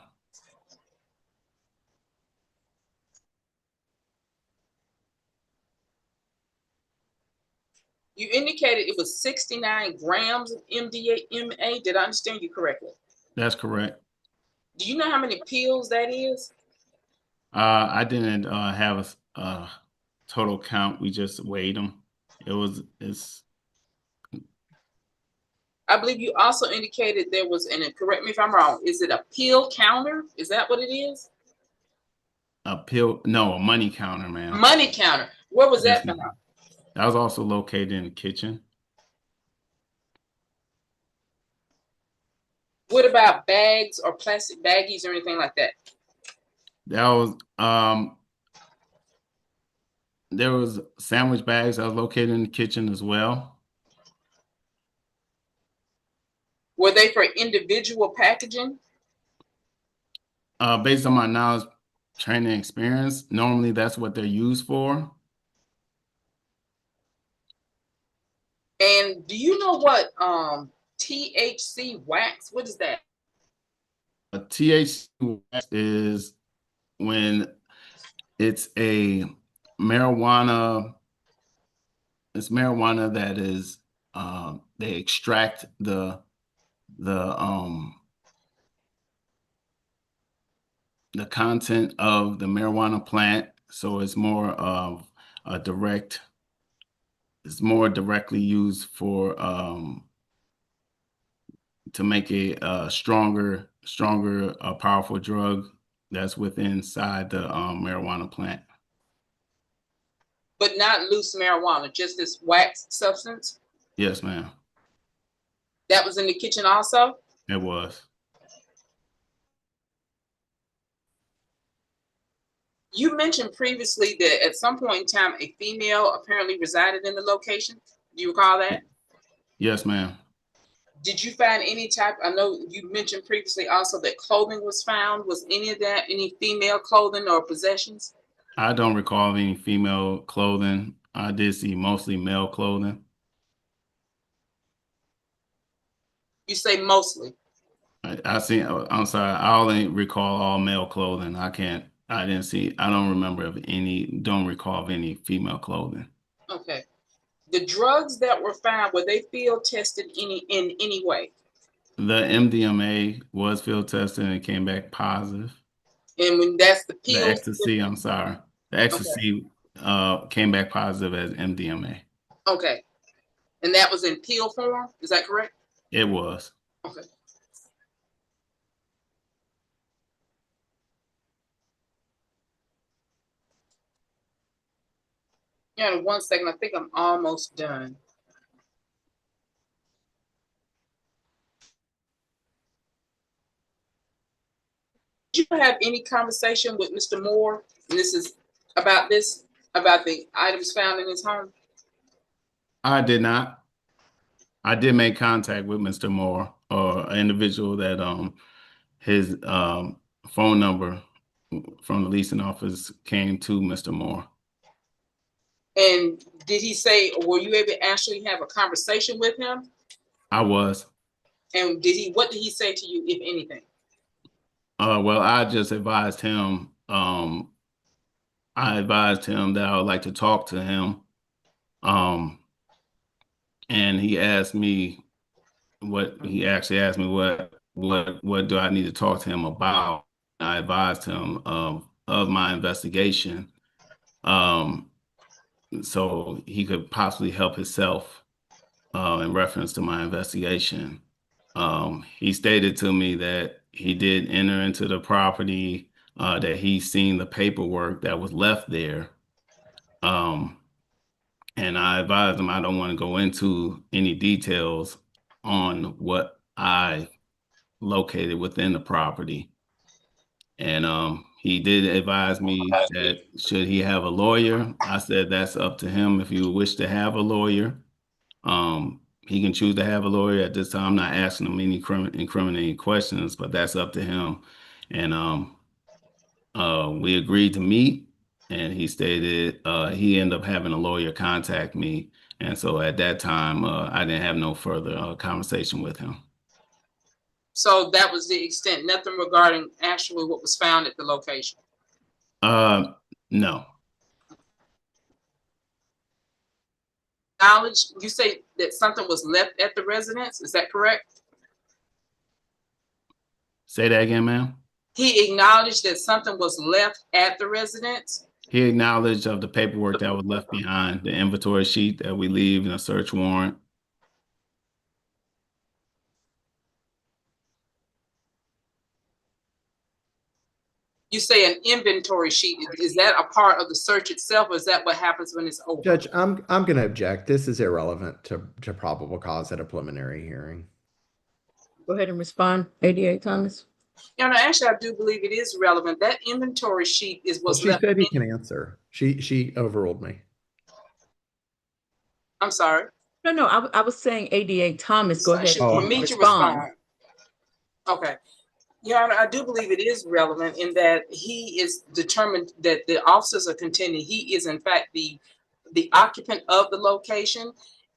You indicated it was 69 grams of MDMA. Did I understand you correctly? That's correct. Do you know how many pills that is? I didn't have a total count. We just weighed them. It's. I believe you also indicated there was, and correct me if I'm wrong, is it a pill counter? Is that what it is? A pill? No, a money counter, ma'am. Money counter. Where was Yes, that found? that was also located in the kitchen. What about bags or plastic baggies or anything like that? That was there was sandwich bags that was located in the kitchen as well. Were they for individual packaging? Based on my knowledge, training, experience, normally that's what they're used for. And do you know what THC wax? What is that? A THC wax is when it's a marijuana. It's marijuana that is they extract the content of the marijuana plant, so it's more of a direct. It's more directly used for to make a stronger, powerful drug that's inside the marijuana plant. But not loose marijuana, just this wax substance? Yes, ma'am. That was in the kitchen also? It was. You mentioned previously that at some point in time, a female apparently resided in the location. Do you recall that? Yes, ma'am. Did you find any type, I know you mentioned previously also that clothing was found. Was any of that, any female clothing or possessions? I don't recall any female clothing. I did see mostly male clothing. You say mostly? I'm sorry, I only recall all male clothing. I don't remember don't recall of any female clothing. Okay. The drugs that were found, were they field tested in any way? The MDMA was field tested and it came back positive. And when that's the pills? The ecstasy, I'm sorry. The ecstasy came back positive as MDMA. Okay. And that was in pill form, is that correct? It was. Okay. Yeah, in 1 second, I think I'm almost done. Did you have any conversation with Mr. Moore? And this is about the items found in his home? I did not. I did make contact with Mr. Moore, or an individual that his phone number from the leasing office came to Mr. Moore. And did he say, or were you able to actually have a conversation with him? I was. And what did he say to you, if anything? Well, I just advised him. I advised him that I would like to talk to him. And he asked me he actually asked me what do I need to talk to him about. I advised him of my investigation. So he could possibly help himself in reference to my investigation. He stated to me that he did enter into the property, that he's seen the paperwork that was left there. And I advised him I don't want to go into any details on what I located within the property. And he did advise me that should he have a lawyer, I said that's up to him. If you wish to have a lawyer, he can choose to have a lawyer. At this time, I'm not asking him any incriminating questions, but that's up to him. And we agreed to meet, and he stated he ended up having a lawyer contact me. And so at that time, I didn't have no further conversation with him. So that was the extent, nothing regarding actually what was found at the location? No. Knowledge, you say that something was left at the residence, is that correct? Say that again, ma'am. He acknowledged that something was left at the residence? He acknowledged of the paperwork that was left behind, the inventory sheet that we leave in a search warrant. You say an inventory sheet, is that a part of the search itself, or is that what happens when it's over? Judge, I'm going to object. This is irrelevant to probable cause at a preliminary hearing. Go ahead and respond, ADA Thomas. You know, actually, I do believe it is relevant. That inventory sheet was She left. said he can answer. She overruled me. I'm sorry. No, I was saying ADA Thomas. Go ahead For and me to respond. respond. Okay. Yeah, I do believe it is relevant in that he is determined that the officers are contending he is in fact the occupant of the location,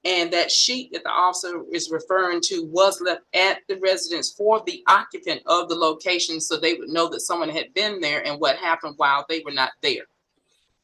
and that sheet that the officer is referring to was left at the residence for the occupant of the location, so they would know that someone had been there and what happened while they were not there.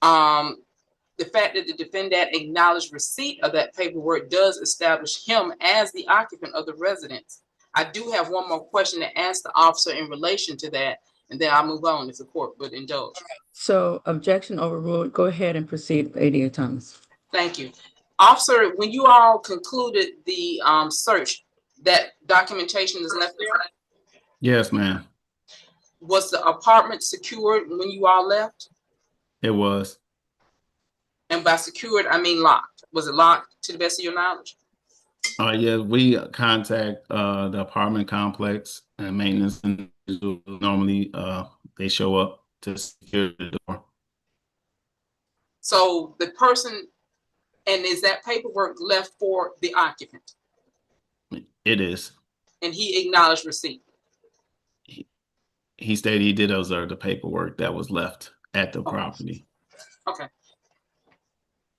The fact that the defendant acknowledged receipt of that paperwork does establish him as the occupant of the residence. I do have one more question to ask the officer in relation to that, and then I'll move on if the court would indulge. So objection overruled. Go ahead and proceed, ADA Thomas. Thank you. Officer, when you all concluded the search, that documentation is left there? Yes, ma'am. Was the apartment secured when you all left? It was. And by secured, I mean locked. Was it locked to the best of your knowledge? Yeah, we contact the apartment complex and maintenance, and normally they show up to secure the door. So the person, and is that paperwork left for the occupant? It is. And he acknowledged receipt? He stated he did observe the paperwork that was left at the property. Okay.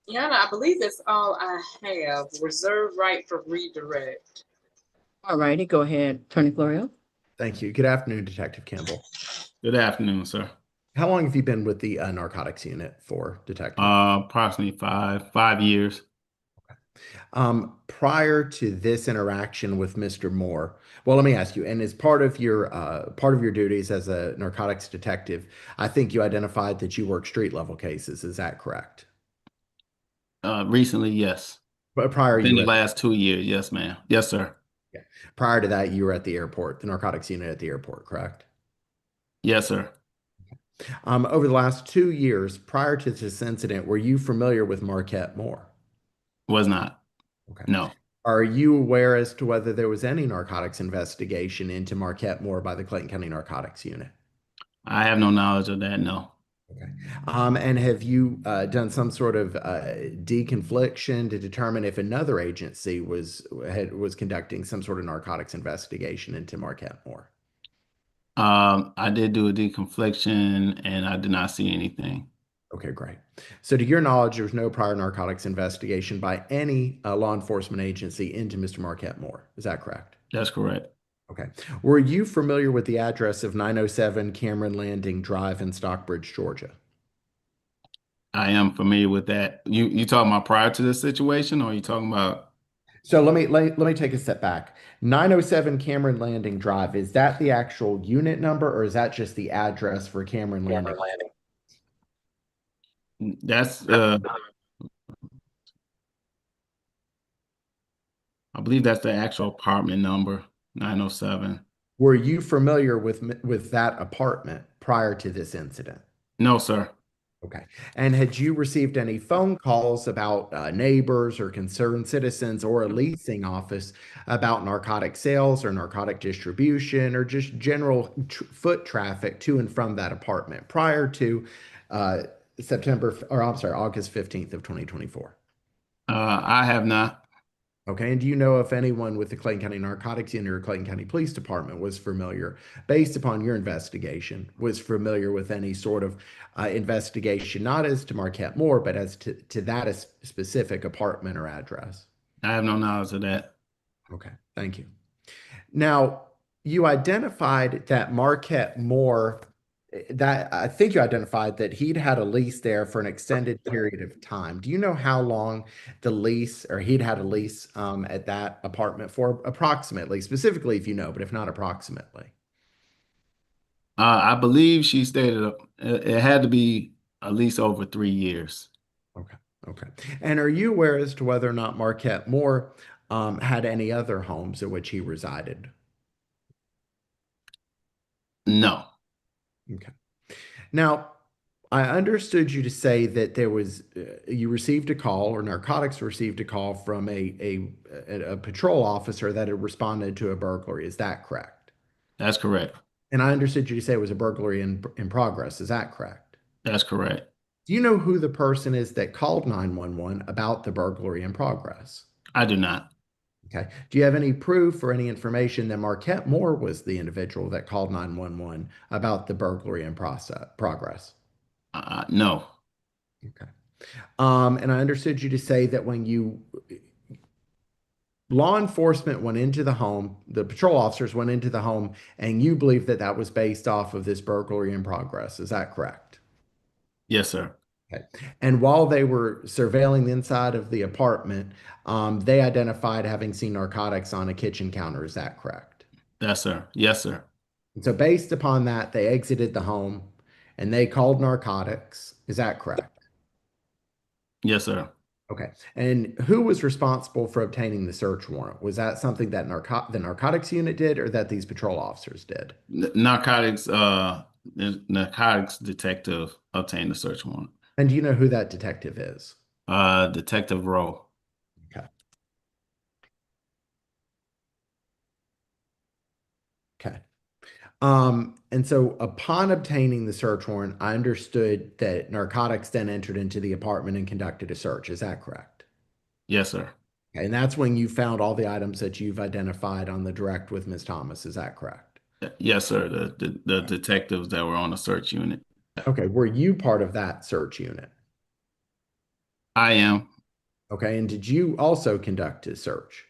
Yeah, I believe that's all I have. Reserve right for redirect. All righty, go ahead, Attorney Florio. Thank you. Good afternoon, Detective Campbell. Good afternoon, sir. How long have you been with the narcotics unit for, Detective? Approximately 5 years. Prior to this interaction with Mr. Moore, well, let me ask you, and as part of your duties as a narcotics detective, I think you identified that you work street level cases. Is that correct? Recently, yes. But prior in the last 2 years, yes, ma'am. Yes, sir. Yeah. Prior to that, you were at the airport, the narcotics unit at the airport, correct? Yes, sir. Over the last 2 years, prior to this incident, were you familiar with Marquette Moore? Was not. Okay. No. Are you aware as to whether there was any narcotics investigation into Marquette Moore by the Clayton County Narcotics Unit? I have no knowledge of that, no. Okay. And have you done some sort of deconfliction to determine if another agency was conducting some sort of narcotics investigation into Marquette Moore? I did do a deconfliction and I did not see anything. Okay, great. So to your knowledge, there was no prior narcotics investigation by any law enforcement agency into Mr. Marquette Moore. Is that correct? That's correct. Okay. Were you familiar with the address of 907 Cameron Landing Drive in Stockbridge, Georgia? I am familiar with that. You talking about prior to this situation, or are you talking about? So let me take a step back. 907 Cameron Landing Drive, is that the actual unit number or is that just the address for Cameron Landing? That's I believe that's the actual apartment number, 907. Were you familiar with that apartment prior to this incident? No, sir. Okay. And had you received any phone calls about neighbors or concerned citizens or a leasing office about narcotic sales or narcotic distribution or just general foot traffic to and from that apartment prior to uh, August 15th of 2024? I have not. Okay. And do you know if anyone with the Clayton County Narcotics Unit or Clayton County Police Department was familiar, based upon your investigation, was familiar with any sort of investigation, not as to Marquette Moore, but as to that specific apartment or address? I have no knowledge of that. Okay. Thank you. Now, you identified that Marquette Moore, that I think you identified that he'd had a lease there for an extended period of time. Do you know how long the lease or he'd had a lease at that apartment for approximately, specifically if you know, but if not approximately? I believe she stated it had to be at least over 3 years. Okay. Okay. And are you aware as to whether or not Marquette Moore had any other homes in which he resided? No. Okay. Now, I understood you to say that there was you received a call or narcotics received a call from a patrol officer that had responded to a burglary. Is that correct? That's correct. And I understood you to say it was a burglary in progress. Is that correct? That's correct. Do you know who the person is that called 911 about the burglary in progress? I do not. Okay. Do you have any proof or any information that Marquette Moore was the individual that called 911 about the burglary in progress? No. Okay. And I understood you to say that when law enforcement went into the home, the patrol officers went into the home, and you believe that that was based off of this burglary in progress. Is that correct? Yes, sir. Okay. And while they were surveilling the inside of the apartment, they identified having seen narcotics on a kitchen counter. Is that correct? Yes, sir. Yes, sir. And so based upon that, they exited the home and they called narcotics. Is that correct? Yes, sir. Okay. And who was responsible for obtaining the search warrant? Was that something that the narcotics unit did or that these patrol officers did? Narcotics, the narcotics detective obtained the search warrant. And do you know who that detective is? Detective Rowe. Okay. Okay. And so upon obtaining the search warrant, I understood that narcotics then entered into the apartment and conducted a search. Is that correct? Yes, sir. Okay, and that's when you found all the items that you've identified on the direct with Ms. Thomas. Is that correct? Yes, sir. The detectives that were on the search unit. Okay. Were you part of that search unit? I am. Okay. And did you also conduct a search?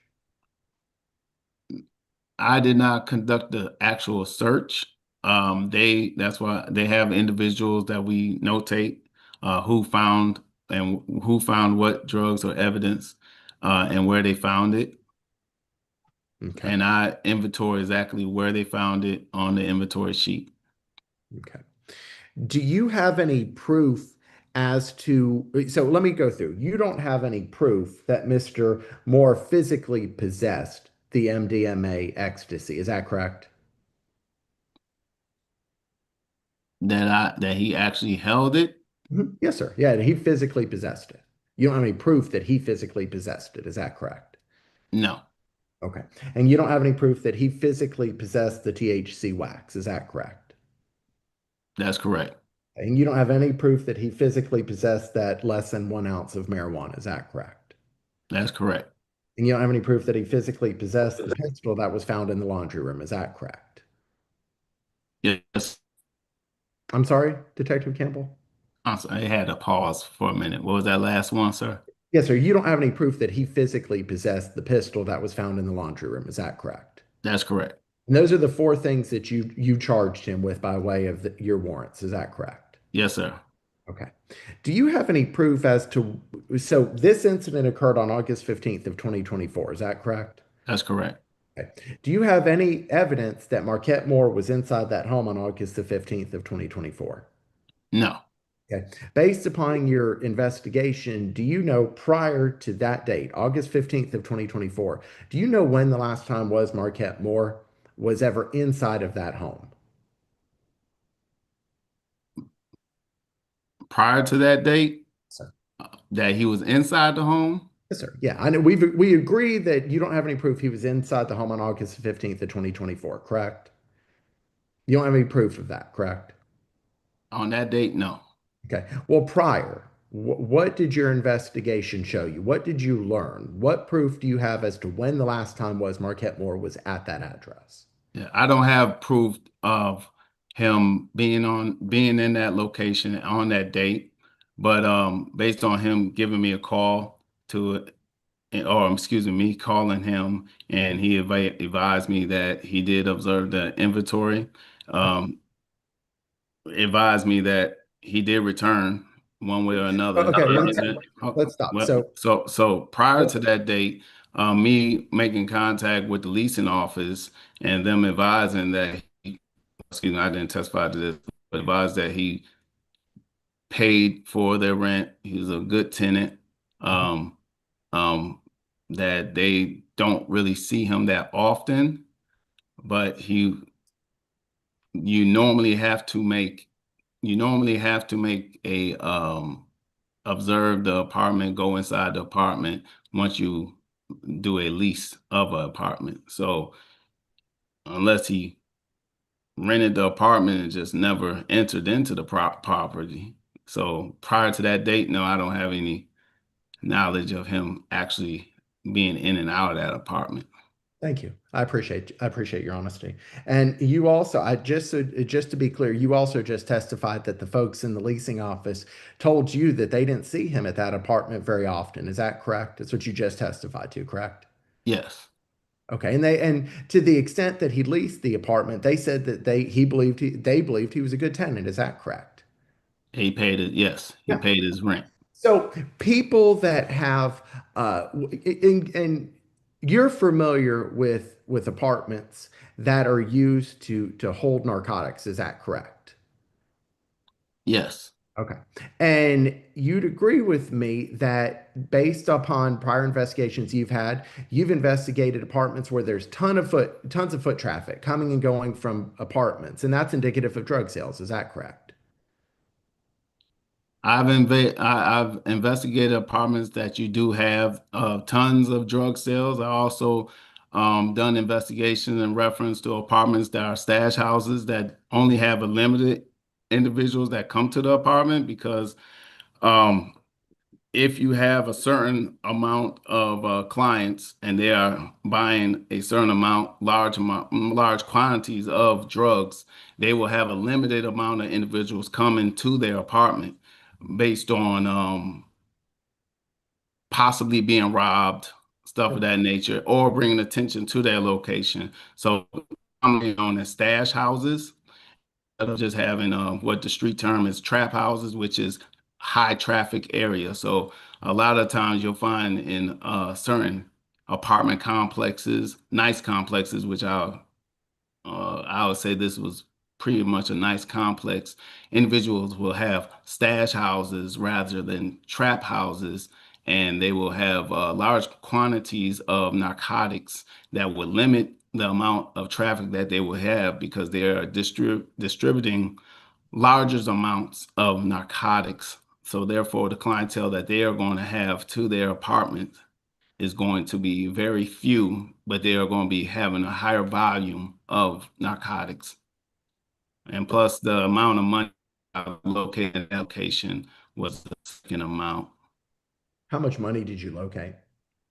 I did not conduct the actual search. That's why they have individuals that we notate who found what drugs or evidence and where they found it. Okay. And I inventory exactly where they found it on the inventory sheet. Okay. Do you have any proof as to, so let me go through. You don't have any proof that Mr. Moore physically possessed the MDMA ecstasy. Is that correct? That he actually held it. Yes, sir. Yeah, he physically possessed it. You don't have any proof that he physically possessed it. Is that correct? No, Okay. And you don't have any proof that he physically possessed the THC wax. Is that correct? that's correct. And you don't have any proof that he physically possessed that less than 1 ounce of marijuana. Is that correct? That's correct. And you don't have any proof that he physically possessed the pistol that was found in the laundry room. Is that correct? Yes. I'm sorry, Detective Campbell? I'm sorry, I had to pause for a minute. What was that last one, sir? Yes, sir. You don't have any proof that he physically possessed the pistol that was found in the laundry room. Is that correct? That's correct. And those are the four things that you charged him with by way of your warrants. Is that correct? Yes, sir. Okay. Do you have any proof as to, so this incident occurred on August 15th of 2024. Is that correct? That's correct. Okay. Do you have any evidence that Marquette Moore was inside that home on August the 15th of 2024? No. Okay. Based upon your investigation, do you know prior to that date, August 15th of 2024, do you know when the last time was Marquette Moore was ever inside of that home? Prior to that date, Sir. that he was inside the home? Yes, sir. Yeah, I know we agree that you don't have any proof he was inside the home on August 15th of 2024, correct? You don't have any proof of that, correct? On that date, no. Okay. Well, prior, what did your investigation show you? What did you learn? What proof do you have as to when the last time was Marquette Moore was at that address? Yeah, I don't have proof of him being in that location on that date, but based on him giving me a call to, or excuse me calling him, and he advised me that he did observe the inventory, advised me that he did return one way or another. Okay, let's stop. Well, so prior to that date, me making contact with the leasing office and them advising that excuse me, I didn't testify to this, but advised that he paid for their rent. He was a good tenant. Um, that they don't really see him that often, but you normally have to make a observe the apartment, go inside the apartment once you do a lease of an apartment. So unless he rented the apartment and just never entered into the property. So prior to that date, no, I don't have any knowledge of him actually being in and out of that apartment. Thank you. I appreciate your honesty. And you also, just to be clear, you also just testified that the folks in the leasing office told you that they didn't see him at that apartment very often. Is that correct? That's what you just testified to, correct? Yes. Okay. And to the extent that he leased the apartment, they said that they believed he was a good tenant. Is that correct? He paid it. Yes, he paid his rent. So people that have and you're familiar with apartments that are used to hold narcotics, is that correct? Yes. Okay. And you'd agree with me that based upon prior investigations you've investigated apartments where there's tons of foot traffic coming and going from apartments, and that's indicative of drug sales. Is that correct? I've investigated apartments that you do have tons of drug sales. I also done investigations in reference to apartments that are stash houses that only have a limited individuals that come to the apartment because um, if you have a certain amount of clients and they are buying a certain large quantities of drugs, they will have a limited amount of individuals coming to their apartment based on possibly being robbed, stuff of that nature, or bringing attention to their location. So I'm on the stash houses of just having what the street term is trap houses, which is high traffic area. So a lot of times you'll find in certain apartment complexes, nice complexes, which I would say this was pretty much a nice complex. Individuals will have stash houses rather than trap houses, and they will have large quantities of narcotics that would limit the amount of traffic that they will have because they are distributing larger amounts of narcotics. So therefore, the clientele that they are going to have to their apartment is going to be very few, but they are going to be having a higher volume of narcotics. And plus the amount of money located in that location was the second amount. How much money did you locate?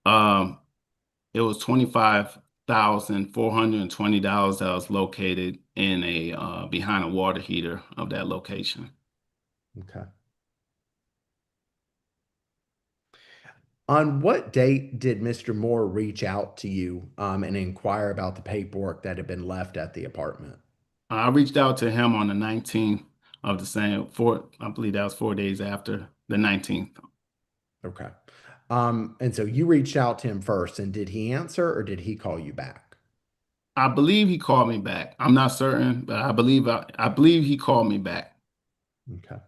It was $25,420 that was located in a behind a water heater of that location. Okay. On what date did Mr. Moore reach out to you and inquire about the paperwork that had been left at the apartment? I reached out to him on the 19th of the same I believe that was 4 days after the 19th. Okay. And so you reached out to him first, and did he answer or did he call you back? I believe he called me back. I'm not certain, but I believe he called me back. Okay.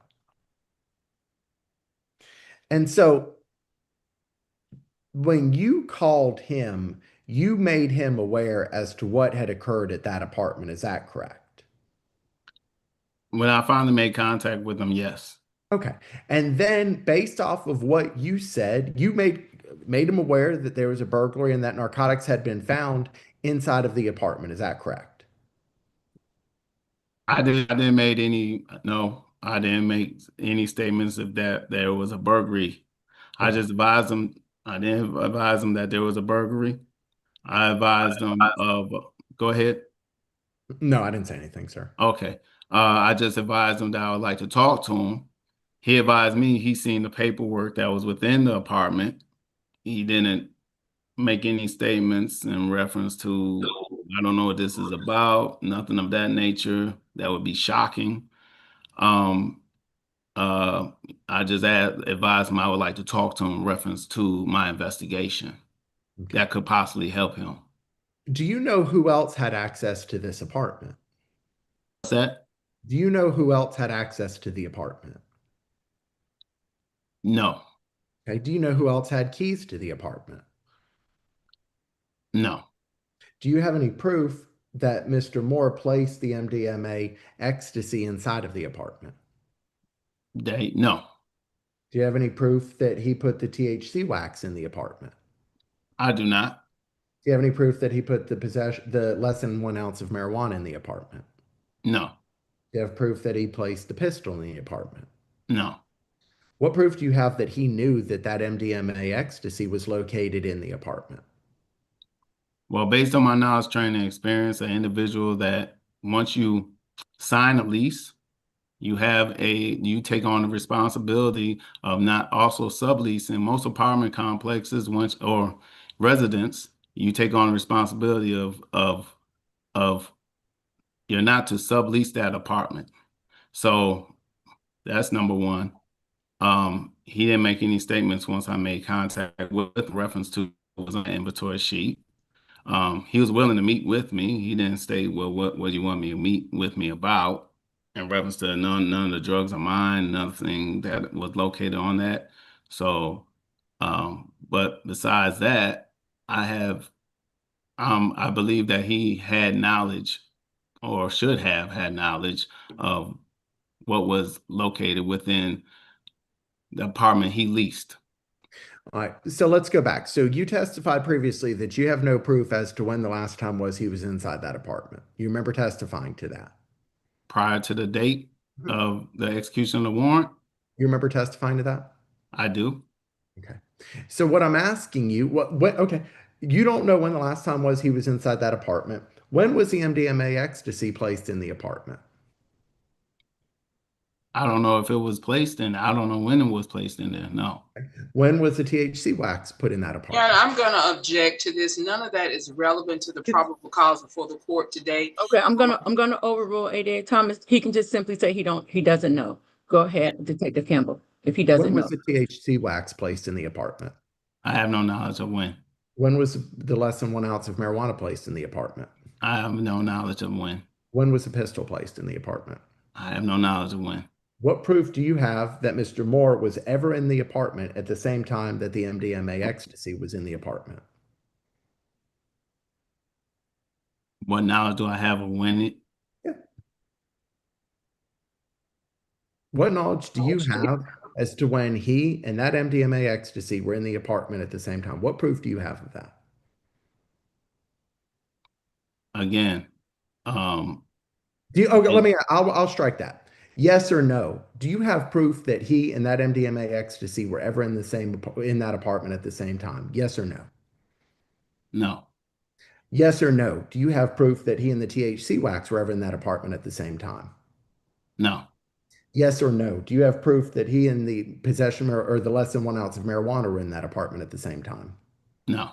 And so when you called him, you made him aware as to what had occurred at that apartment. Is that correct? When I finally made contact with him, yes. Okay. And then based off of what you said, you made him aware that there was a burglary and that narcotics had been found inside of the apartment. Is that correct? I didn't make any, no, I didn't make any statements of that there was a burglary. I Okay. just advised him, I didn't advise him that there was a burglary. I advised him of, go ahead. No, I didn't say anything, sir. Okay. I just advised him that I would like to talk to him. He advised me he seen the paperwork that was within the apartment. He didn't make any statements in reference to, I don't know what this is about, nothing of that nature. That would be shocking. Um, I just advised him I would like to talk to him in reference to my investigation Okay. that could possibly help him. Do you know who else had access to this apartment? What's that? Do you know who else had access to the apartment? No, Okay. Do you know who else had keys to the apartment? no, Do you have any proof that Mr. Moore placed the MDMA ecstasy inside of the apartment? no, Do you have any proof that he put the THC wax in the apartment? I do not. Do you have any proof that he put the less than 1 ounce of marijuana in the apartment? No, Do you have proof that he placed the pistol in the apartment? no. What proof do you have that he knew that that MDMA ecstasy was located in the apartment? Well, based on my knowledge, training, and experience, an individual that once you sign a lease, you take on the responsibility of not also subleasing. Most apartment complexes, once or residents, you take on the responsibility of you're not to sublease that apartment. So that's number one. He didn't make any statements once I made contact with reference to what was on the inventory sheet. He was willing to meet with me. He didn't state, well, what do you want me to meet with me about? In reference to none of the drugs are mine, nothing that was located on that. So, but besides that, I believe that he had knowledge or should have had knowledge of what was located within the apartment he leased. All right, so let's go back. So you testified previously that you have no proof as to when the last time was he was inside that apartment. You remember testifying to that? Prior to the date of the execution of the warrant, You remember testifying to that? I do. Okay. So what I'm asking you, okay, you don't know when the last time was he was inside that apartment. When was the MDMA ecstasy placed in the apartment? I don't know if it was placed in, I don't know when it was placed in there. No. When was the THC wax put in that apartment? Yeah, I'm gonna object to this. None of that is relevant to the probable cause before the court today. Okay, I'm gonna overrule 88 Thomas. He can just simply say he doesn't know. Go ahead, Detective Campbell, if he doesn't When was know. the THC wax placed in the apartment? I have no knowledge of when. When was the less than 1 ounce of marijuana placed in the apartment? I have no knowledge of when. When was the pistol placed in the apartment? I have no knowledge of when. What proof do you have that Mr. Moore was ever in the apartment at the same time that the MDMA ecstasy was in the apartment? What knowledge do I have of when it? What knowledge do you have as to when he and that MDMA ecstasy were in the apartment at the same time? What proof do you have of that? Again, I'll strike that. Yes or no? Do you have proof that he and that MDMA ecstasy were ever in that apartment at the same time? Yes or no? no. Yes or no? Do you have proof that he and the THC wax were ever in that apartment at the same time? No. Yes or no? Do you have proof that he and the possession or the less than 1 ounce of marijuana were in that apartment at the same time? No.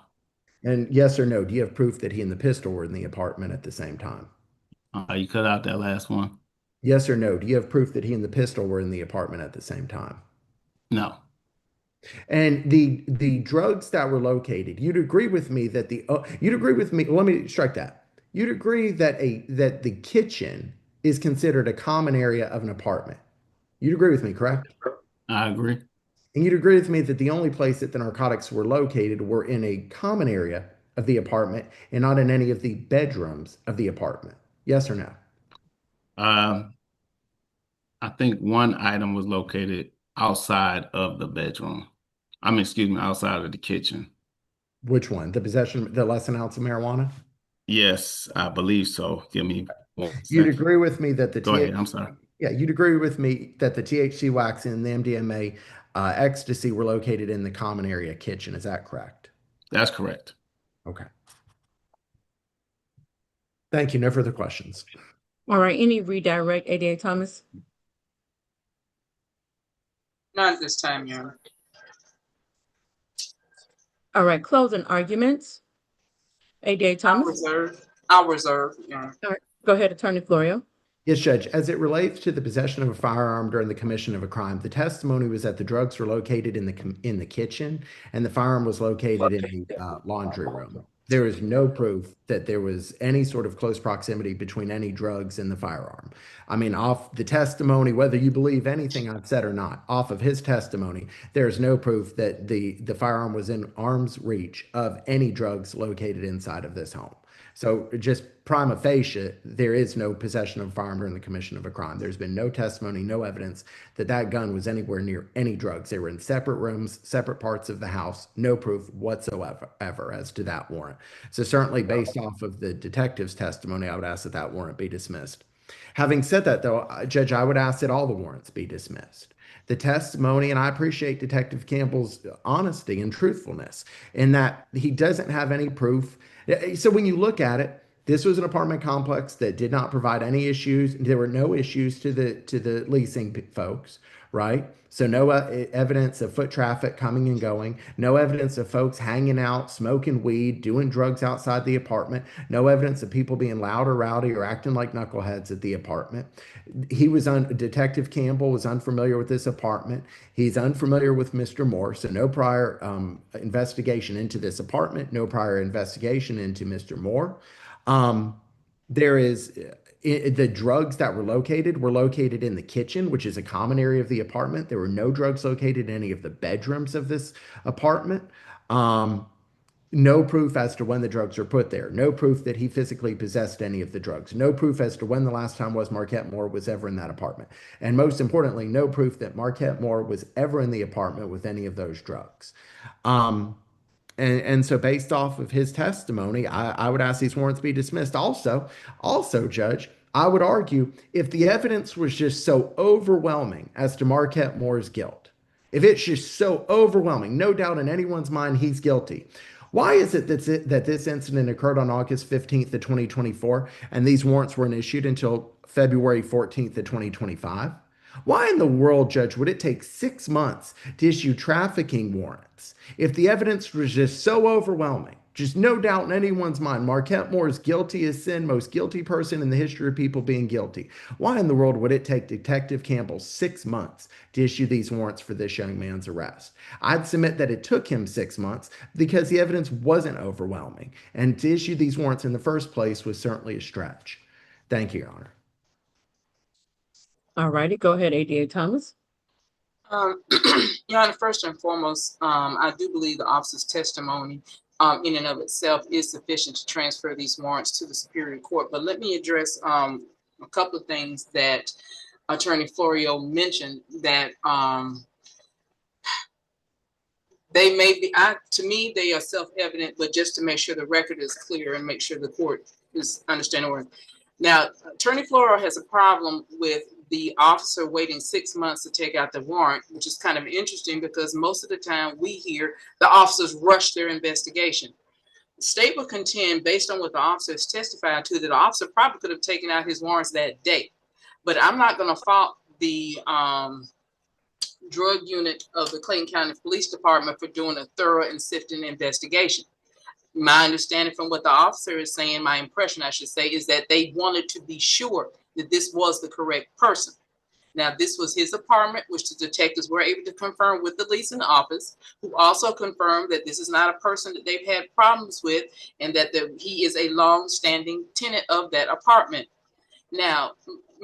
And yes or no? Do you have proof that he and the pistol were in the apartment at the same time? You cut out that last one. Yes or no? Do you have proof that he and the pistol were in the apartment at the same time? No. And the drugs that were located, you'd agree with me that you'd agree with me. Let me strike that. You'd agree that that the kitchen is considered a common area of an apartment. You'd agree with me, correct? I agree. And you'd agree with me that the only place that the narcotics were located were in a common area of the apartment and not in any of the bedrooms of the apartment. Yes or no? I think one item was located outside of the bedroom. I mean, excuse me, outside of the kitchen. Which one? The possession, the less than ounce of marijuana? Yes, I believe so. Give me 1 You'd second. agree with me that the Go ahead. I'm sorry. Yeah, you'd agree with me that the THC wax and the MDMA ecstasy were located in the common area kitchen. Is that correct? That's correct. Okay. Thank you. No further questions. All right, any redirect, ADA Thomas? Not at this time, Your Honor. All right, closing arguments. ADA Thomas? I'll reserve, Your Honor. All right, go ahead, Attorney Florio. Yes, Judge. As it relates to the possession of a firearm during the commission of a crime, the testimony was that the drugs were located in the kitchen and the firearm was located in the laundry room. There is no proof that there was any sort of close proximity between any drugs and the firearm. I mean, off the testimony, whether you believe anything I've said or not, off of his testimony, there is no proof that the firearm was in arm's reach of any drugs located inside of this home. So just prima facie, there is no possession of a firearm during the commission of a crime. There's been no testimony, no evidence that that gun was anywhere near any drugs. They were in separate rooms, separate parts of the house, no proof whatsoever as to that warrant. So certainly based off of the detective's testimony, I would ask that that warrant be dismissed. Having said that, though, Judge, I would ask that all the warrants be dismissed. The testimony, and I appreciate Detective Campbell's honesty and truthfulness in that he doesn't have any proof. So when you look at it, this was an apartment complex that did not provide any issues. There were no issues to the leasing folks, right? So no evidence of foot traffic coming and going, no evidence of folks hanging out, smoking weed, doing drugs outside the apartment, no evidence of people being loud or rowdy or acting like knuckleheads at the apartment. Detective Campbell was unfamiliar with this apartment. He's unfamiliar with Mr. Moore, so no prior investigation into this apartment, no prior investigation into Mr. Moore. The drugs that were located in the kitchen, which is a common area of the apartment. There were no drugs located in any of the bedrooms of this apartment. No proof as to when the drugs were put there. No proof that he physically possessed any of the drugs. No proof as to when the last time Marquette Moore was ever in that apartment. And most importantly, no proof that Marquette Moore was ever in the apartment with any of those drugs. And so based off of his testimony, I would ask these warrants be dismissed. Also, Judge, I would argue if the evidence was just so overwhelming as to Marquette Moore's guilt, if it's just so overwhelming, no doubt in anyone's mind he's guilty, why is it that this incident occurred on August 15th of 2024 and these warrants weren't issued until February 14th of 2025? Why in the world, Judge, would it take 6 months to issue trafficking warrants if the evidence was just so overwhelming? Just no doubt in anyone's mind, Marquette Moore is guilty as sin, most guilty person in the history of people being guilty. Why in the world would it take Detective Campbell 6 months to issue these warrants for this young man's arrest? I'd submit that it took him 6 months because the evidence wasn't overwhelming. And to issue these warrants in the first place was certainly a stretch. Thank you, Your Honor. All righty, go ahead, ADA Thomas. Your Honor, first and foremost, I do believe the officer's testimony in and of itself is sufficient to transfer these warrants to the Superior Court. But let me address a couple of things that Attorney Florio mentioned that they may be, to me, they are self-evident, but just to make sure the record is clear and make sure the court is understanding. Now, Attorney Florio has a problem with the officer waiting 6 months to take out the warrant, which is kind of interesting because most of the time we hear the officers rush their investigation. State would contend, based on what the officer has testified to, that the officer probably could have taken out his warrants that day. But I'm not going to fault the drug unit of the Clayton County Police Department for doing a thorough and sifting investigation. My understanding from what the officer is saying, my impression, I should say, is that they wanted to be sure that this was the correct person. Now, this was his apartment, which the detectives were able to confirm with the leasing office, who also confirmed that this is not a person that they've had problems with, and that he is a long-standing tenant of that apartment. Now,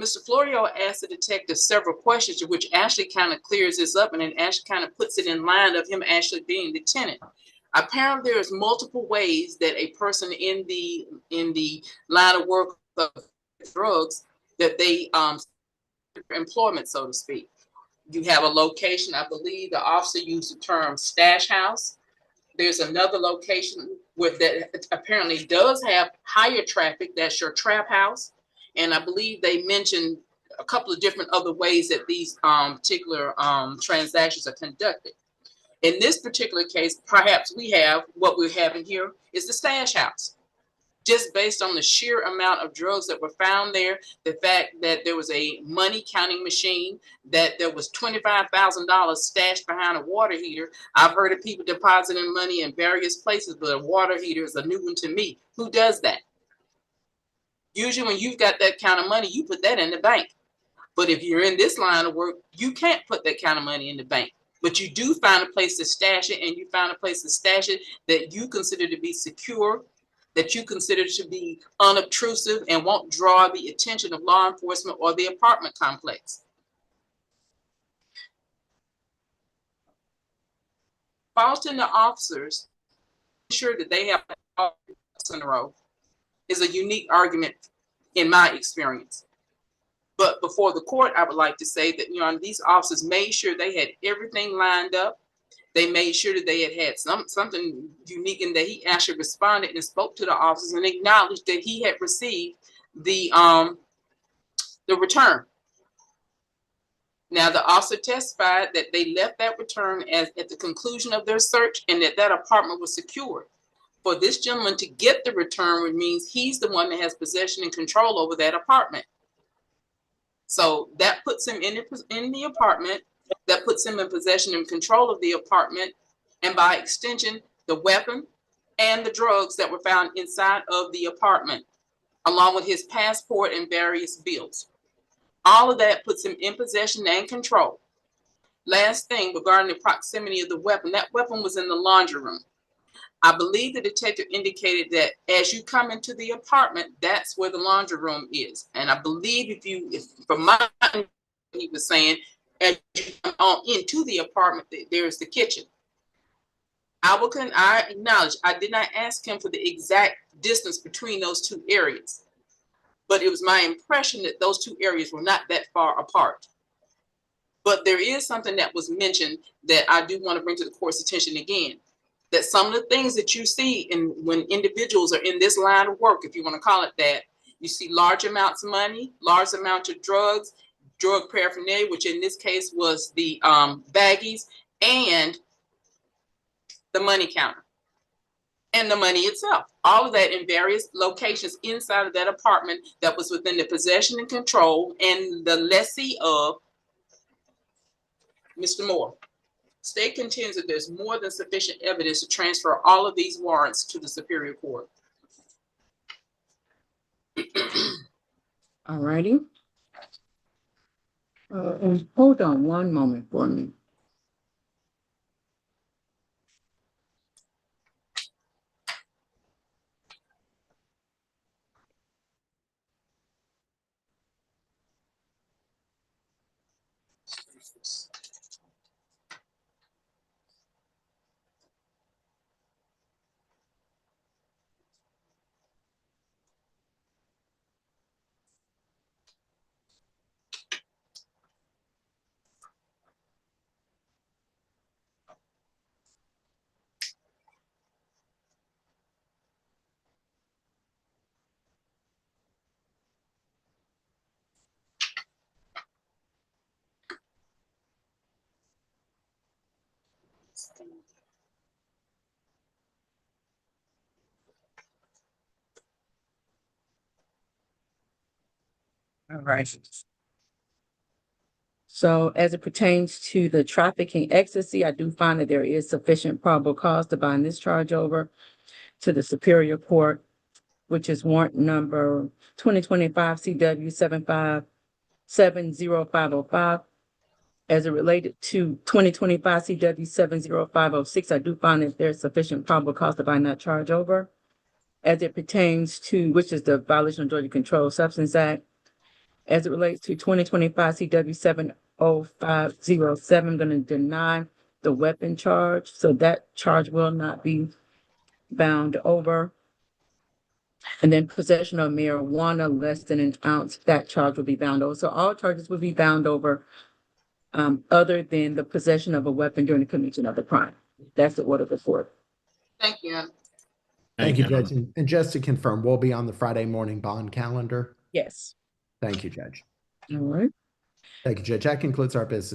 Mr. Florio asked the detective several questions, which actually kind of clears this up, and it actually kind of puts it in line of him actually being the tenant. Apparently, there's multiple ways that a person in the line of work of drugs that they employment, so to speak. You have a location. I believe the officer used the term stash house. There's another location that apparently does have higher traffic. That's your trap house. And I believe they mentioned a couple of different other ways that these particular transactions are conducted. In this particular case, perhaps what we're having here is the stash house. Just based on the sheer amount of drugs that were found there, the fact that there was a money counting machine, that there was $25,000 stashed behind a water heater. I've heard of people depositing money in various places, but a water heater is a new one to me. Who does that? Usually when you've got that kind of money, you put that in the bank. But if you're in this line of work, you can't put that kind of money in the bank. But you do find a place to stash it, and you find a place to stash it that you consider to be secure, that you consider to be unobtrusive and won't draw the attention of law enforcement or the apartment complex. Faulting the officers, ensure that they have in a row, is a unique argument in my experience. But before the court, I would like to say that, these officers made sure they had everything lined up. They made sure that they had something unique, in that he actually responded and spoke to the officers and acknowledged that he had received the return. Now, the officer testified that they left that return at the conclusion of their search, and that apartment was secured. For this gentleman to get the return, it means he's the one that has possession and control over that apartment. So that puts him in the apartment. That puts him in possession and control of the apartment, and by extension, the weapon and the drugs that were found inside of the apartment, along with his passport and various bills. All of that puts him in possession and control. Last thing, regarding the proximity of the weapon, that weapon was in the laundry room. I believe the detective indicated that as you come into the apartment, that's where the laundry room is. And I believe from my, he was saying, as you come on into the apartment, there's the kitchen. I acknowledge I did not ask him for the exact distance between those two areas, but it was my impression that those two areas were not that far apart. But there is something that was mentioned that I do want to bring to the court's attention again, that some of the things that you see when individuals are in this line of work, if you want to call it that, you see large amounts of money, large amounts of drugs, drug paraphernalia, which in this case was the baggies, and the money counter and the money itself. All of that in various locations inside of that apartment that was within the possession and control and the lessee of Mr. Moore. State contends that there's more than sufficient evidence to transfer all of these warrants to the Superior Court. All righty. And hold on one moment for me. All right. So as it pertains to the trafficking ecstasy, I do find that there is sufficient probable cause to bind this charge over to the Superior Court, which is warrant number 2025 CW 70505. As it related to 2025 CW 70506, I do find that there's sufficient probable cause to bind that charge over. As it pertains to, which is the violation of Georgia Controlled Substance Act. As it relates to 2025 CW 70507, I'm going to deny the weapon charge. So that charge will not be bound over. And then possession of marijuana less than an ounce, that charge will be bound over. So all charges will be bound over, other than the possession of a weapon during the commission of the crime. That's the order of the court. Thank you. Thank you, Judge. And just to confirm, we'll be on the Friday morning bond calendar. Yes. Thank you, Judge. All right. Thank you, Judge. That concludes our business.